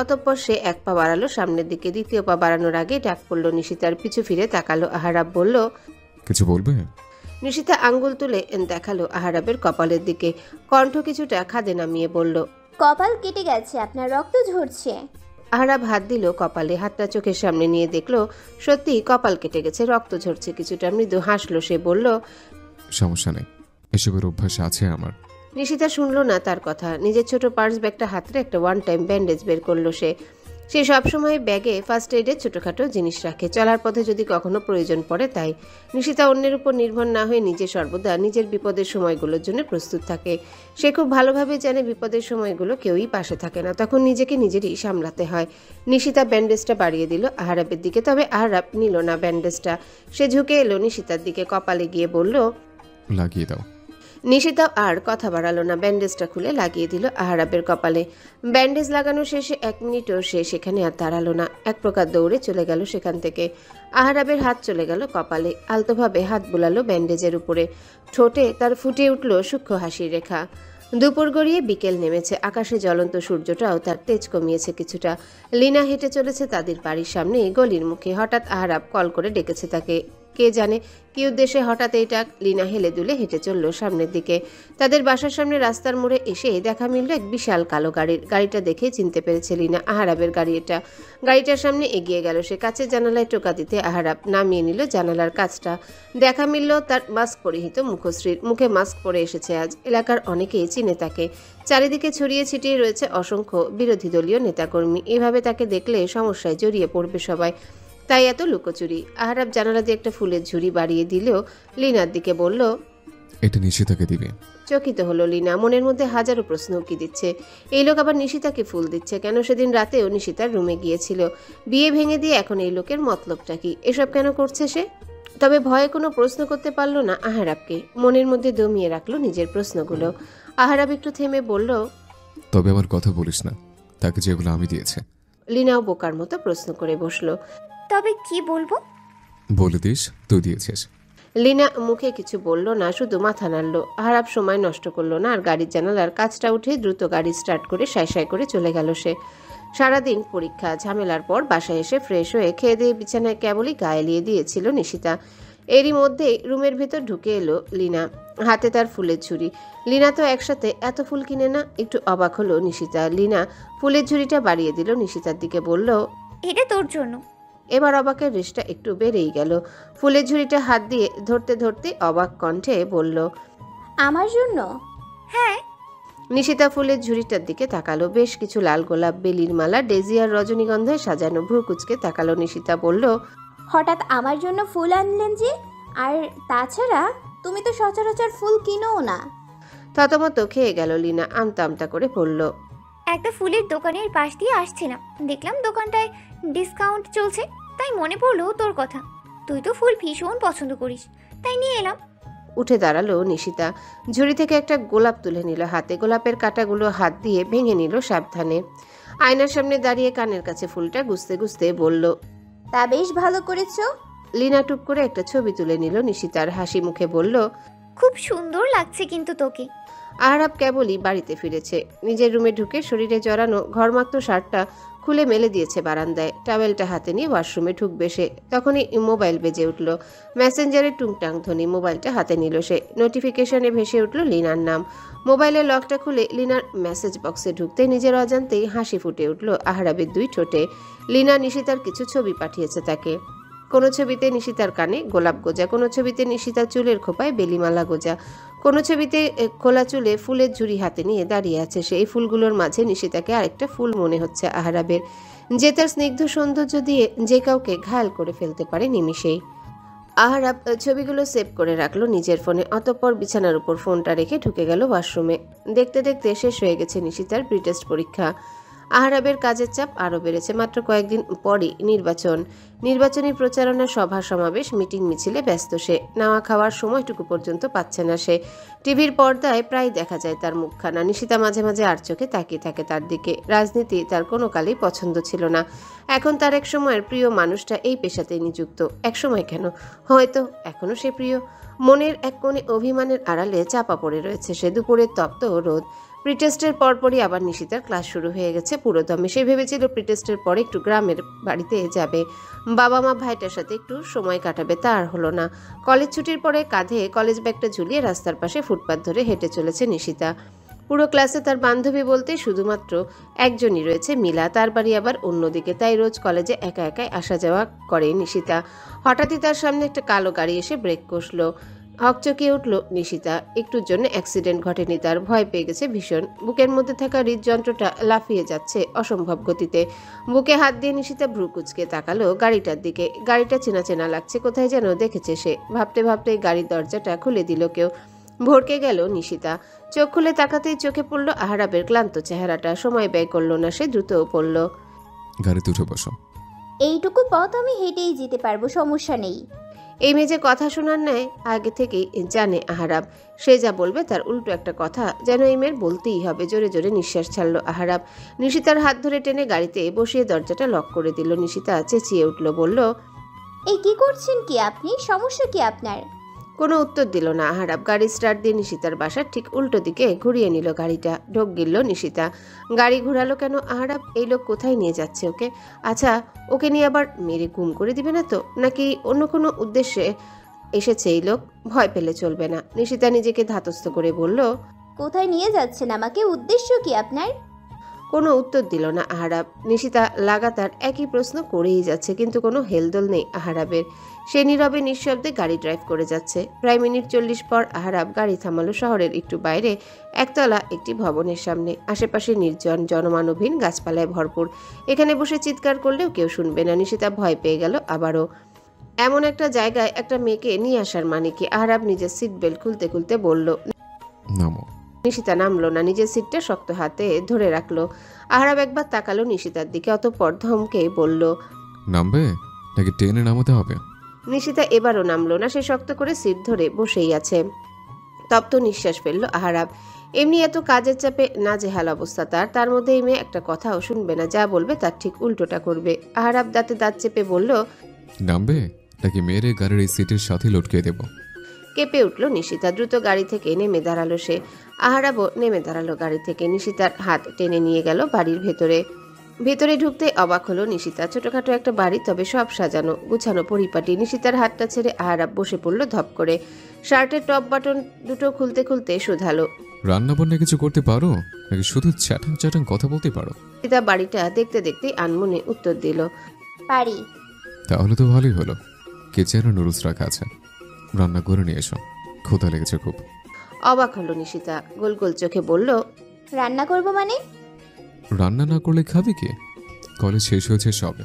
অতঃপর সে এক পা বাড়ালো সামনের দিকে। দ্বিতীয় পা বাড়ানোর আগে ডাক পড়ল নিশিতার। পিছু ফিরে তাকালো আহারাব, বলল, কিছু বলবে? নিশিতা আঙ্গুল তুলে দেখালো আহারাবের কপালের দিকে। কণ্ঠ কিছুটা খাদে নামিয়ে বলল, কপাল কেটে গেছে, আপনার রক্ত ঝরছে। আহারাব হাত দিল কপালে। হাতটা চোখের সামনে নিয়ে দেখলো সত্যি কপাল কেটে গেছে, রক্ত ঝরছে কিছুটা। মৃদু হাসলো সে, বলল, সমস্যা নেই, এসবের অভ্যাস আছে আমার। নিশিতা শুনলো না তার কথা। নিজের ছোট পার্স ব্যাগটা হাতরে একটা 1 টাইম ব্যান্ডেজ বের করলো সে। সে সবসময় ব্যাগে ফার্স্ট এইডের ছোটোখাটো জিনিস রাখে, চলার পথে যদি কখনো প্রয়োজন পড়ে তাই। নিশিতা অন্যের উপর নির্ভর না হয়ে নিজে সর্বদা নিজের বিপদের সময়গুলোর জন্য প্রস্তুত থাকে। সে খুব ভালোভাবে জানে বিপদের সময়গুলো কেউই পাশে থাকে না, তখন নিজেকে নিজেরই সামলাতে হয়। নিশিতা ব্যান্ডেজটা বাড়িয়ে দিল আহারাবের দিকে, তবে আহারাব নিল না ব্যান্ডেজটা। সে ঝুঁকে এলো নিশিতার দিকে, কপালে গিয়ে বলল, লাগিয়ে দাও। নিশিতা আর কথা বাড়ালো না, ব্যান্ডেজটা খুলে লাগিয়ে দিল আহারাবের কপালে। ব্যান্ডেজ লাগানো শেষে 1 মিনিটও সে সেখানে আর দাঁড়ালো না, এক প্রকার দৌড়ে চলে গেল সেখান থেকে। আহারাবের হাত চলে গেল কপালে, আলতোভাবে হাত বুলালো ব্যান্ডেজের উপরে। ঠোঁটে তার ফুটে উঠল সূক্ষ্ম হাসির রেখা। দুপুর গড়িয়ে বিকেল নেমেছে, আকাশে জ্বলন্ত সূর্যটাও তার তেজ কমিয়েছে কিছুটা। লীনা হেঁটে চলেছে তাদের বাড়ির সামনে গলির মুখে। হঠাৎ আহারাব কল করে ডেকেছে তাকে। কে জানে কি উদ্দেশ্যে হঠাৎ এই ডাক। লীনা হেলে দুলে হেঁটে চলল সামনের দিকে। তাদের বাসার সামনে রাস্তার মোড়ে এসে দেখা মিলল এক বিশাল কালো গাড়ির। গাড়িটা দেখে চিনতে পেরেছে লীনা আহারাবের গাড়ি এটা। গাড়িটার সামনে এগিয়ে গেল সে। কাছের জানালায় টোকা দিতে আহারাব নামিয়ে নিল জানালার কাজটা। দেখা মিলল তার মাস্ক পরিহিত মুখশ্রীর। মুখে মাস্ক পরে এসেছে আজ। এলাকার অনেকেই চিনে তাকে। চারিদিকে ছড়িয়ে ছিটিয়ে রয়েছে অসংখ্য বিরোধী দলীয় নেতাকর্মী। এভাবে তাকে দেখলে সমস্যায় জড়িয়ে পড়বে সবাই, তাই এত লুকোচুরি। আহারাব জানালা দিয়ে একটা ফুলের ঝুড়ি বাড়িয়ে দিলেও লীনার দিকে বলল, এটা নিশিতাকে দিবে। চকিত হলো লিনা, মনের মধ্যে হাজারো প্রশ্ন উকি দিচ্ছে। এই লোক আবার নিশিতাকে ফুল দিচ্ছে কেন? সেদিন রাতেও নিশিতার রুমে গিয়েছিল। বিয়ে ভেঙে দিয়ে এখন এই লোকের মতলবটা কি? এসব কেন করছে সে? তবে ভয়ে কোনো প্রশ্ন করতে পারল না আহারাবকে। মনের মধ্যে দমিয়ে রাখলো নিজের প্রশ্নগুলো। আহারাব একটু থেমে বলল, তবে আমার কথা বলিস না তাকে যেগুলো আমি দিয়েছে। লিনাও বোকার মতো প্রশ্ন করে বসলো। তবে কি বলবো? বলে দিস তুই দিয়েছিস। লিনা মুখে কিছু বলল না, শুধু মাথা নাড়ল। আহারাব সময় নষ্ট করলো না আর গাড়ির জানালার কাজটা উঠে দ্রুত গাড়ি স্টার্ট করে সাই করে চলে গেল সে। সারাদিন পরীক্ষা ঝামেলার পর বাসায় এসে ফ্রেশ হয়ে খেয়ে দিয়ে বিছানায় কেবলই গায়ে লিয়ে দিয়েছিল নিশিতা। এরই মধ্যেই রুমের ভেতর ঢুকে এলো লিনা, হাতে তার ফুলের ঝুড়ি। লিনা তো একসাথে এত ফুল কিনে না। একটু অবাক হলো নিশিতা। লিনা ফুলের ঝুড়িটা বাড়িয়ে দিল নিশিতার দিকে, বলল, এটা তোর জন্য। এবার অবাকের রেশটা একটু বেড়েই গেল। ফুলের ঝুড়িটা হাত দিয়ে ধরতে ধরতে অবাক কণ্ঠে বলল, আমার জন্য? হ্যাঁ। নিশিতা ফুলের ঝুড়িটার দিকে তাকালো। বেশ কিছু লাল গোলাপ, বেলির মালা, ডেজি আর রজনীগন্ধায় সাজানো। ভ্রু কুচকে তাকালো নিশিতা, বলল, হঠাৎ আমার জন্য ফুল আনলেন যে? আর তাছাড়া তুমি তো সচরাচর ফুল কিনোও না। থতমত খেয়ে গেল লিনা, আমতা আমতা করে বলল, একটা ফুলের দোকানের পাশ দিয়ে আসছিলাম, দেখলাম দোকানটায় ডিসকাউন্ট চলছে, তাই মনে পড়লো তোর কথা। তুই তো ফুল ভীষণ পছন্দ করিস, তাই নিয়ে এলাম। উঠে দাঁড়ালো নিশিতা। ঝুড়ি থেকে একটা গোলাপ তুলে নিল হাতে। গোলাপের কাঁটাগুলো হাত দিয়ে ভেঙে নিল সাবধানে। আয়নার সামনে দাঁড়িয়ে কানের কাছে ফুলটা গুছতে গুছতে বলল, তা বেশ ভালো করেছো। লিনা টুক করে একটা ছবি তুলে নিল নিশিতার। হাসি মুখে বলল, খুব সুন্দর লাগছে কিন্তু তোকে। আহারাব কেবলই বাড়িতে ফিরেছে। নিজের রুমে ঢুকে শরীরে জড়ানো ঘরমাক্ত শার্টটা খুলে মেলে দিয়েছে বারান্দায়। টাওয়েলটা হাতে নিয়ে ওয়াশরুমে ঢুকবে সে। তখনই মোবাইল বেজে উঠল। মেসেঞ্জারের টুংটাং ধ্বনি। মোবাইলটা হাতে নিল সে। নোটিফিকেশনে ভেসে উঠল লিনার নাম। মোবাইলের লকটা খুলে লিনার মেসেজ বক্সে ঢুকতে নিজের অজান্তেই হাসি ফুটে উঠল আহারাবের দুই ঠোঁটে। লিনা নিশিতার কিছু ছবি পাঠিয়েছে তাকে। কোনো ছবিতে নিশিতার কানে গোলাপ গোজা, কোনো ছবিতে নিশিতার চুলের খোপায় বেলিমালা গোজা, কোনো ছবিতে খোলা চুলে ফুলের ঝুড়ি হাতে নিয়ে দাঁড়িয়ে আছে সে। এই ফুলগুলোর মাঝে নিশিতাকে আরেকটা ফুল মনে হচ্ছে আহারাবের, যে তার স্নিগ্ধ সৌন্দর্য দিয়ে যে কাউকে ঘায়াল করে ফেলতে পারে নিমিষেই। আহারাব ছবিগুলো সেভ করে রাখলো নিজের ফোনে। অতঃপর বিছানার উপর ফোনটা রেখে ঢুকে গেল ওয়াশরুমে। দেখতে দেখতে শেষ হয়ে গেছে নিশিতার প্রিটেস্ট পরীক্ষা। আহারাবের কাজের চাপ আরও বেড়েছে। মাত্র কয়েকদিন পরই নির্বাচনী প্রচারণা, সভা সমাবেশ, মিটিং মিছিলে ব্যস্ত সে। নাওয়া খাওয়ার সময়টুকু পর্যন্ত পাচ্ছে না সে। টিভির পর্দায় প্রায় দেখা যায় তার মুখখানা। নিশিতা মাঝে মাঝে আর চোখে তাকিয়ে থাকে তার দিকে। রাজনীতি তার কোনো কালেই পছন্দ ছিল না। এখন তার এক সময়ের প্রিয় মানুষটা এই পেশাতেই নিযুক্ত। এক সময় কেন, হয়তো এখনও সে প্রিয়। মনের এক কোণে অভিমানের আড়ালে চাপা পড়ে রয়েছে সে। দুপুরের তপ্ত রোদ। প্রিটেস্টের পরপরই আবার নিশিতার ক্লাস শুরু হয়ে গেছে পুরোদমে। সে ভেবেছিল প্রিটেস্টের পরে একটু গ্রামের বাড়িতে যাবে, বাবা মা ভাইটার সাথে একটু সময় কাটাবে। তা আর হলো না। কলেজ ছুটির পরে কাঁধে কলেজ ব্যাগটা ঝুলিয়ে রাস্তার পাশে ফুটপাত ধরে হেঁটে চলেছে নিশিতা। পুরো ক্লাসে তার বান্ধবী বলতে শুধুমাত্র একজনই রয়েছে, মিলা। তার বাড়ি আবার অন্যদিকে, তাই রোজ কলেজে একা একাই আসা যাওয়া করে নিশিতা। হঠাৎই তার সামনে একটা কালো গাড়ি এসে ব্রেক কষল। হকচকিয়ে উঠল নিশিতা। একটুর জন্য অ্যাক্সিডেন্ট ঘটেনি তার। ভয় পেয়ে গেছে ভীষণ। বুকের মধ্যে থাকা হৃদযন্ত্রটা লাফিয়ে যাচ্ছে অসম্ভব গতিতে। বুকে হাত দিয়ে নিশিতা ভ্রু কুচকে তাকালো গাড়িটার দিকে। গাড়িটা চেনা চেনা লাগছে, কোথায় যেন দেখেছে সে। ভাবতে ভাবতে গাড়ির দরজাটা খুলে দিল কেউ। ভড়কে গেল নিশিতা। চোখ খুলে তাকাতেই চোখে পড়ল আহারাবের ক্লান্ত চেহারাটা। সময় ব্যয় করল না সে, দ্রুত পড়ল। গাড়িতে উঠে বসো। এইটুকু পথ আমি হেঁটেই যেতে পারবো, সমস্যা নেই। এই মেয়ে যে কথা শোনার নেয় আগে থেকেই জানে আহারাব। সে যা বলবে তার উল্টো একটা কথা যেন এই মেয়ের বলতেই হবে। জোরে জোরে নিঃশ্বাস ছাড়ল আহারাব। নিশিতার হাত ধরে টেনে গাড়িতে বসিয়ে দরজাটা লক করে দিল। নিশিতা চেঁচিয়ে উঠল, বলল, এই কি করছেন কি আপনি? সমস্যা কি আপনার? কোনো উত্তর দিল না আহারাব। গাড়ি স্টার্ট দিয়ে নিশিতার বাসার ঠিক উল্টো দিকে ঘুরিয়ে নিল গাড়িটা। ঢোক গিলল নিশিতা। গাড়ি ঘুরালো কেন আহারাব? এই লোক কোথায় নিয়ে যাচ্ছে ওকে? আচ্ছা, ওকে নিয়ে আবার মেরে গুম করে দিবে না তো? নাকি অন্য কোনো উদ্দেশ্যে এসেছে এই লোক? ভয় পেলে চলবে না। নিশিতা নিজেকে ধাতস্থ করে বলল, কোথায় নিয়ে যাচ্ছেন আমাকে? উদ্দেশ্য কি আপনার? কোনো উত্তর দিল না আহারাব। নিশিতা লাগাতার একই প্রশ্ন করেই যাচ্ছে, কিন্তু কোনো হেলদোল নেই আহারাবের। সে নীরবে নিঃশব্দে গাড়ি ড্রাইভ করে যাচ্ছে। প্রায় মিনিট 40 পর আহারাব গাড়ি থামালো শহরের একটু বাইরে, একতলা একটি ভবনের সামনে। আশেপাশে নির্জন, জনমানবহীন, গাছপালায় ভরপুর। এখানে বসে চিৎকার করলেও কেউ শুনবে না। নিশিতা ভয় পেয়ে গেল আবারও। এমন একটা জায়গায় একটা মেয়েকে নিয়ে আসার মানে কি? আহরাব নিজের সিট বেল্ট খুলতে খুলতে বলল। নামো। নিশিতা নামলো না, নিজের সিটটা শক্ত হাতে ধরে রাখলো। আহরাব একবার তাকালো নিশিতার দিকে, অতঃপর ধমকে বলল, নামবে নাকি টেনে নামাতে হবে? নিশিতা এবারও নামলো না, সে শক্ত করে সিট ধরে বসেই আছে। তপ্ত নিঃশ্বাস ফেললো আহরাব। এমনি এত কাজের চাপে নাজেহাল অবস্থা তার মধ্যে এই মেয়ে একটা কথাও শুনবে না, যা বলবে তার ঠিক উল্টোটা করবে। আহরাব দাঁতে দাঁত চেপে বলল, নামবে নাকি মেরে গাড়ির এই সিটের সাথে লটকে দেব? কেঁপে উঠল নিশিতা। দ্রুত গাড়ি থেকে নেমে দাঁড়ালো সে। আহরাবও নেমে দাঁড়ালো গাড়ি থেকে। নিশিতার হাত টেনে নিয়ে গেল বাড়ির ভেতরে ঢুকতে অবাক হলো নিশিতা। ছোটখাটো একটা বাড়ি, তবে সব সাজানো গুছানো পরিপাটি। নিশিতার হাতটা ছেড়ে আহরাব বসে পড়ল ধপ করে। শার্টের টপ বাটন দুটো খুলতে খুলতে শুধালো, রান্না বান্না কিছু করতে পারো নাকি শুধু চ্যাটাং চ্যাটাং কথা বলতে পারো? নিশিতা বাড়িটা দেখতে দেখতেই আনমনে উত্তর দিল, পারি। তাহলে তো ভালোই হলো। কিচেনে নুডলস রাখা আছে, রান্না করে নিয়ে এসো, ক্ষুধা লেগেছে খুব। অবাক হলো নিশিতা, গোল গোল চোখে বলল, রান্না করব মানে? রান্না না করলে খাবে কি? কলেজ শেষ হয়েছে সবে,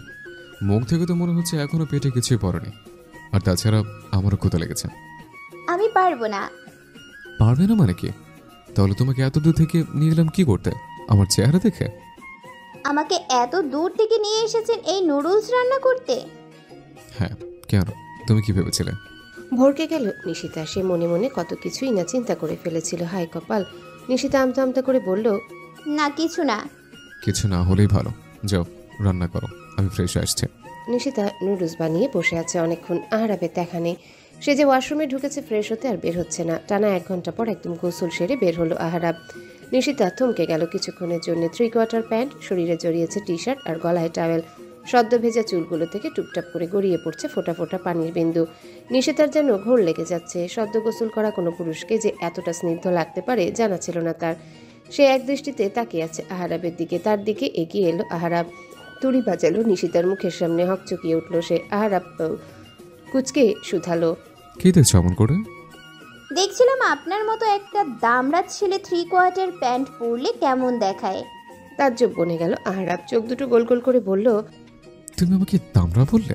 মুখ থেকে তো মনে হচ্ছে এখনো পেটে কিছুই পড়েনি। আর তাছাড়া আমারও ক্ষুধা লেগেছে। আমি পারবো না। পারবে না মানে কি? তাহলে তোমাকে এত দূর থেকে নিয়ে এলাম কি করতে? আমার চেহারা দেখে? আমাকে এত দূর থেকে নিয়ে এসেছেন এই নুডলস রান্না করতে? হ্যাঁ, কেন? তুমি কি ভেবেছিলে? ভরকে গেল নিশিতা। সে মনে মনে কত কিছুই না চিন্তা করে ফেলেছিল। হায় কপাল। নিশিতা আমতা আমতা করে বলল, না, কিছু না। কিছু না হলেই ভালো। যাও রান্না করো, আমি ফ্রেশ আসছি। নিশিতা নুডলস বানিয়ে বসে আছে অনেকক্ষণ। আহরাবের দেখা নেই। সে যে ওয়াশরুমে ঢুকেছে ফ্রেশ হতে, আর বের হচ্ছে না। টানা 1 ঘন্টা পর একদম গোসল সেরে বের হলো আহরাব। নিশিতা থমকে গেল কিছুক্ষণের জন্য। 3/4 প্যান্ট, শরীরে জড়িয়েছে টি শার্ট আর গলায় টাওয়েল। সদ্য ভেজা চুলগুলো থেকে টুপটাপ করে গড়িয়ে পড়ছে ফোঁটা ফোঁটা পানির বিন্দু। নিশিতার যেন ঘোর লেগে যাচ্ছে। সদ্য গোসল করা কোনো পুরুষকে যে এতটা স্নিগ্ধ লাগতে পারে জানা ছিল না তার। সে এক দৃষ্টিতে তাকিয়ে আছে আহরাবের দিকে। তার দিকে এগিয়ে এলো আহরাব। তুড়ি বাজালো নিশিতার মুখের সামনে। হকচকিয়ে উঠল সে। আহরাব কুচকে শুধালো, কি দেখছো এমন করে? দেখছিলাম আপনার মতো একটা দামড়া ছেলে 3/4 প্যান্ট পরলে কেমন দেখায়। তাজ্জব বনে গেল আহরাব। চোখ দুটো গোল গোল করে বলল, তুমি আমাকে তামরা বললে?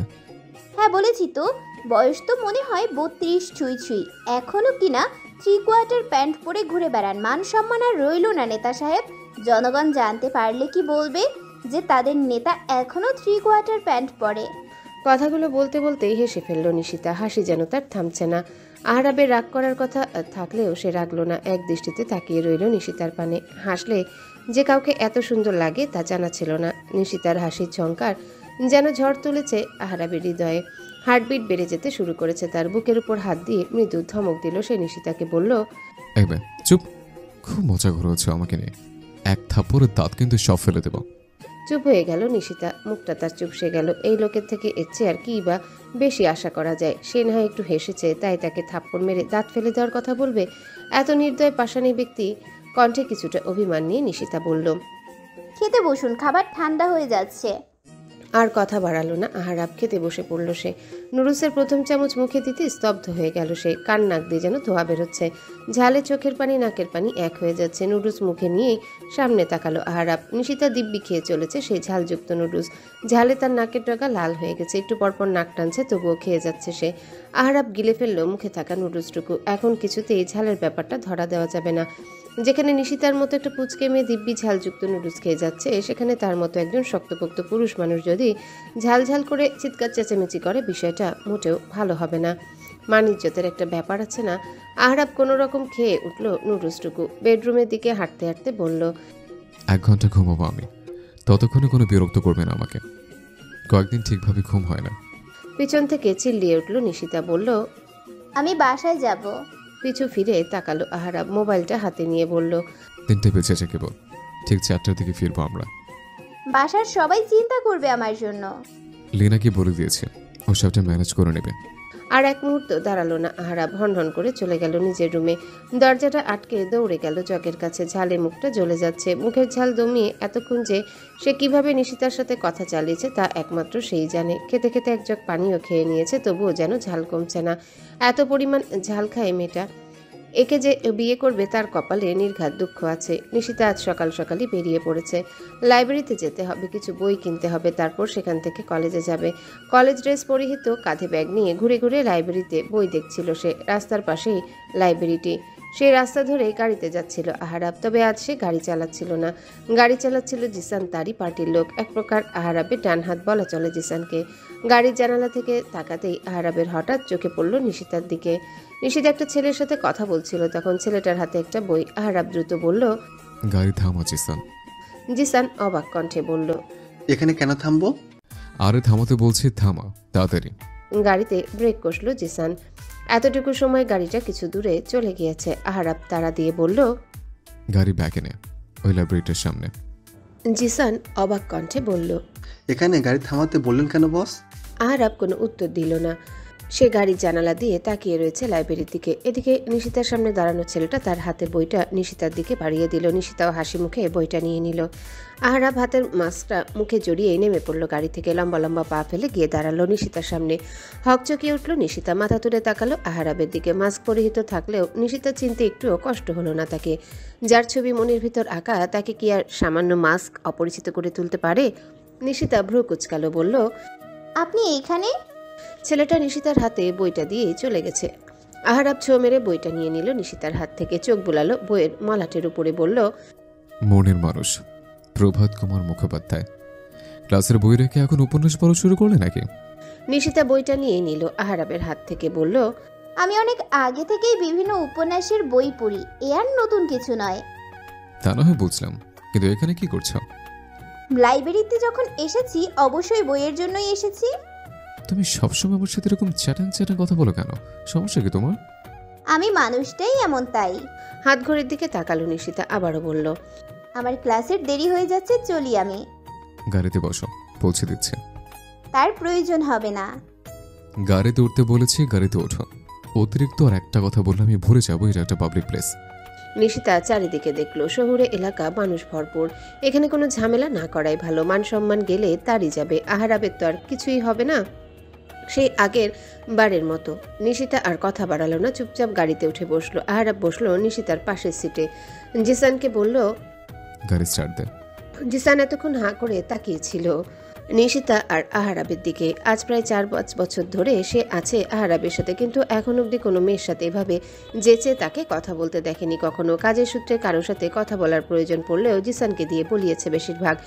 হ্যাঁ বলেছি তো। বয়স তো মনে হয় 32 ছুঁই ছুঁই। এখনো কিনা 3/4 প্যান্ট পরে ঘুরে বেড়ান। মান সম্মান আর রইল না নেতা সাহেব। জনগণ জানতে পারলে কি বলবে? যে তাদের নেতা এখনো 3/4 প্যান্ট পরে। কথাগুলো বলতে বলতেই হেসে ফেলল নিশিতা। হাসি যেন তার থামছে না। আহরাবের রাগ করার কথা থাকলেও সে রাগল না। এক দৃষ্টিতে তাকিয়ে রইল নিশিতার পানে। হাসলে যে কাউকে এত সুন্দর লাগে তা জানা ছিল না। নিশিতার হাসির ঝংকার যেন ঝড় তুলেছে আহরাবের হৃদয়ে। হার্টবিট বেড়ে যেতে শুরু করেছে তার। বুকের উপর হাত দিয়ে মৃদু ধমক দিল সে নিশিতাকে। বলল, এবার চুপ। খুব মজা করেছো আমাকে নিয়ে। এক থাপ্পড়ের দাঁত কিন্তু সব ফেলে দেব। চুপ হয়ে গেল নিশিতা। মুখটা তার চুপসে গেল। এই লোকের থেকে এর চেয়ে আর কি বা বেশি আশা করা যায়? সে না হয় একটু হেসেছে, তাই তাকে থাপ্পড় মেরে দাঁত ফেলে দেওয়ার কথা বলবে? এত নির্দয় পাষাণী ব্যক্তি। কণ্ঠে কিছুটা অভিমান নিয়ে নিশিতা বলল, খেতে বসুন, খাবার ঠান্ডা হয়ে যাচ্ছে। আর কথা বাড়ালো না আহরাব। খেতে বসে পড়ল সে। নুডলসের প্রথম চামচ মুখে দিতে স্তব্ধ হয়ে গেল সে। কান নাক দিয়ে যেন ধোয়া বেরোচ্ছে। ঝালে চোখের পানি নাকের পানি এক হয়ে যাচ্ছে। নুডলস মুখে নিয়েই সামনে তাকালো আহরাব। নিশিতা দিব্যি খেয়ে চলেছে সেই ঝালযুক্ত নুডলস। ঝালে তার নাকের ডগা লাল হয়ে গেছে। একটু পরপর নাক টানছে, তবুও খেয়ে যাচ্ছে সে। আহরাব গিলে ফেললো মুখে থাকা নুডলসটুকু। এখন কিছুতেই ঝালের ব্যাপারটা ধরা দেওয়া যাবে না। যেখানে নিশিতার মতো একটা পুচকে মেয়ে দিব্যি ঝালযুক্ত নুডলস খেয়ে যাচ্ছে, সেখানে তার মতো একজন শক্তপোক্ত পুরুষ মানুষ যদি ঝাল ঝাল করে চিৎকার চেঁচামেচি করে, বিষয়টা মোটেও ভালো হবে না। মানিজ্যতের একটা ব্যাপার আছে না? আহরাব কোনো রকম খেয়ে উঠল নুডলসটুকু। বেডরুমের দিকে হাঁটতে হাঁটতে বলল, 1 ঘন্টা ঘুমাবো আমি। ততক্ষণে কোনো বিরক্ত করবে না আমাকে। কয়েকদিন ঠিকভাবে ঘুম হয় না। পিছন থেকে চিল্লিয়ে উঠল নিশিতা। বলল, আমি বাসায় যাব। পিছু ফিরে তাকালো আহরাব। মোবাইলটা হাতে নিয়ে বলল, 3টে বেঁচেছে কেবল। ঠিক 4টার দিকে ফিরবো আমরা। বাসার সবাই চিন্তা করবে আমার জন্য। লিনাকে বলে দিয়েছে, ও সবটা ম্যানেজ করে নেবে। আর এক মুহূর্ত দাঁড়ালো না আহরাব। হনহন করে চলে গেল নিজের রুমে। দরজাটা আটকে দৌড়ে গেল জগের কাছে। ঝালে মুখটা জ্বলে যাচ্ছে। মুখের ঝাল দমিয়ে এতক্ষণ যে সে কিভাবে নিশিতার সাথে কথা চালিয়েছে তা একমাত্র সেই জানে। খেতে খেতে এক জগ পানিও খেয়ে নিয়েছে, তবুও যেন ঝাল কমছে না। এত পরিমাণ ঝাল খায় মেয়েটা। একে যে বিয়ে করবে তার কপালে নির্ঘাত দুঃখ আছে। নিশিতা আজ সকাল সকালই বেরিয়ে পড়েছে। লাইব্রেরিতে যেতে হবে, কিছু বই কিনতে হবে, তারপর সেখান থেকে কলেজে যাবে। কলেজ ড্রেস পরিহিত, কাঁধে ব্যাগ নিয়ে ঘুরে ঘুরে লাইব্রেরিতে বই দেখছিল সে। রাস্তার পাশেই লাইব্রেরিটি। সেই রাস্তা ধরে গাড়িতে যাচ্ছিল আহারাব, তবে আজ সে গাড়ি চালাচ্ছিল না। গাড়ি চালাচ্ছিল জিসান, তারই পার্টির লোক। এক প্রকার আহারাবের ডান হাত বলা চলে জিসানকে। গাড়ির জানালা থেকে তাকাতেই আহারাবের হঠাৎ চোখে পড়ল নিশিতার দিকে। নিশিতা একটা ছেলের সাথে কথা বলছিল তখন। ছেলেটার হাতে একটা বই। আহারাব দ্রুত বলল, গাড়ি থামা জিসান। জিসান অবাক কণ্ঠে বলল, এখানে কেন থামবো? আরে থামাতে বলছি, থামা তাড়াতাড়ি। গাড়িতে ব্রেক কষল জিসান। এতটুকু সময় গাড়িটা কিছু দূরে চলে গিয়েছে। আহারাব তাড়া দিয়ে বলল, গাড়ি ব্যাকে নে, ওই লাইব্রেরিটার সামনে। জিসান অবাক কণ্ঠে বলল, এখানে গাড়ি থামাতে বললেন কেন বস? আহারাব কোনো উত্তর দিল না। সে গাড়ির জানালা দিয়ে তাকিয়ে রয়েছে লাইব্রেরির দিকে। এদিকে নিশিতার সামনে দাঁড়ানো ছেলেটা তার হাতের বইটা নিশিতার দিকে বাড়িয়ে দিল। নিশিতাও হাসি মুখে বইটা নিয়ে নিল। আহারাব হাতের মাস্কটা মুখে জড়িয়ে নেমে পড়ল গাড়ি থেকে। লম্বা লম্বা পা ফেলে গিয়ে দাঁড়ালো নিশিতার সামনে। হকচকিয়ে উঠল নিশিতা। মাথা তুলে তাকালো আহারাবের দিকে। মাস্ক পরিহিত থাকলেও নিশিতা চিনতে একটুও কষ্ট হলো না তাকে। যার ছবি মনের ভিতর আঁকা, তাকে কি আর সামান্য মাস্ক অপরিচিত করে তুলতে পারে? নিশিতা ভ্রু কুচকালো, বলল, আপনি এখানে? ছেলেটা নিশিতার হাতে বইটা দিয়ে চলে গেছে। আহারাব ছো মেরে বইটা নিয়ে নিল নিশিতার হাত থেকে। চোখ বুলালো বইয়ের মলাটের উপরে, বলল, মনের মানুষ, প্রভাত কুমার মুখোপাধ্যায়। ক্লাসের বই রেখে এখন উপন্যাস পড়া শুরু করলে নাকি? নিশিতা বইটা নিয়ে নিল আহারাবের হাত থেকে, বলল, আমি অনেক আগে থেকেই বিভিন্ন উপন্যাসের বই পড়ি, এ আর নতুন কিছু নয়। তা না হয় বুঝলাম, কিন্তু এখানে কি করছো? লাইব্রেরিতে যখন এসেছি অবশ্যই বইয়ের জন্যই এসেছি। তুমি সবসময় আমার সাথে এরকম চ্যাটাং চ্যাটাং কথা বলো কেন? সমস্যা কি তোমার? আমি মানুষটাই এমন, তাই। হাত ঘড়ির দিকে তাকালো নিশিতা, আবারও বলল, আমার ক্লাসের দেরি হয়ে যাচ্ছে, চলি আমি। গাড়িতে বসো, পৌঁছে দিচ্ছে। তার প্রয়োজন হবে না। গাড়িতে উঠতে বলেছি, গাড়িতে ওঠো। অতিরিক্ত আর একটা কথা বললে আমি ভুলে যাবো এটা একটা পাবলিক প্লেস। নিশিতা চারিদিকে দেখলো। শহুরে এলাকা, মানুষ ভরপুর। এখানে কোনো ঝামেলা না করাই ভালো। মান সম্মান গেলে তারই যাবে। আহারাবের তো আর কিছুই হবে না, সেই আগের বারের মতো। নিশিতা আর কথা বাড়ালো না, চুপচাপ গাড়িতে উঠে বসলো। আহারাব বসলো নিশিতার পাশের সিটে। জিসানকে বলল, গাড়ি স্টার্ট দে। জিসান এতক্ষণ হাঁ করে তাকিয়েছিল নিশিতা আর আহারাবের দিকে। আজ প্রায় 4-5 বছর ধরে সে আছে আহারাবের সাথে, কিন্তু এখন অবধি কোনো মেয়ের সাথে এভাবে যেচে তাকে কথা বলতে দেখেনি কখনো। কাজের সূত্রে কারোর সাথে কথা বলার প্রয়োজন পড়লেও জিসানকে দিয়ে বলিয়েছে বেশিরভাগ।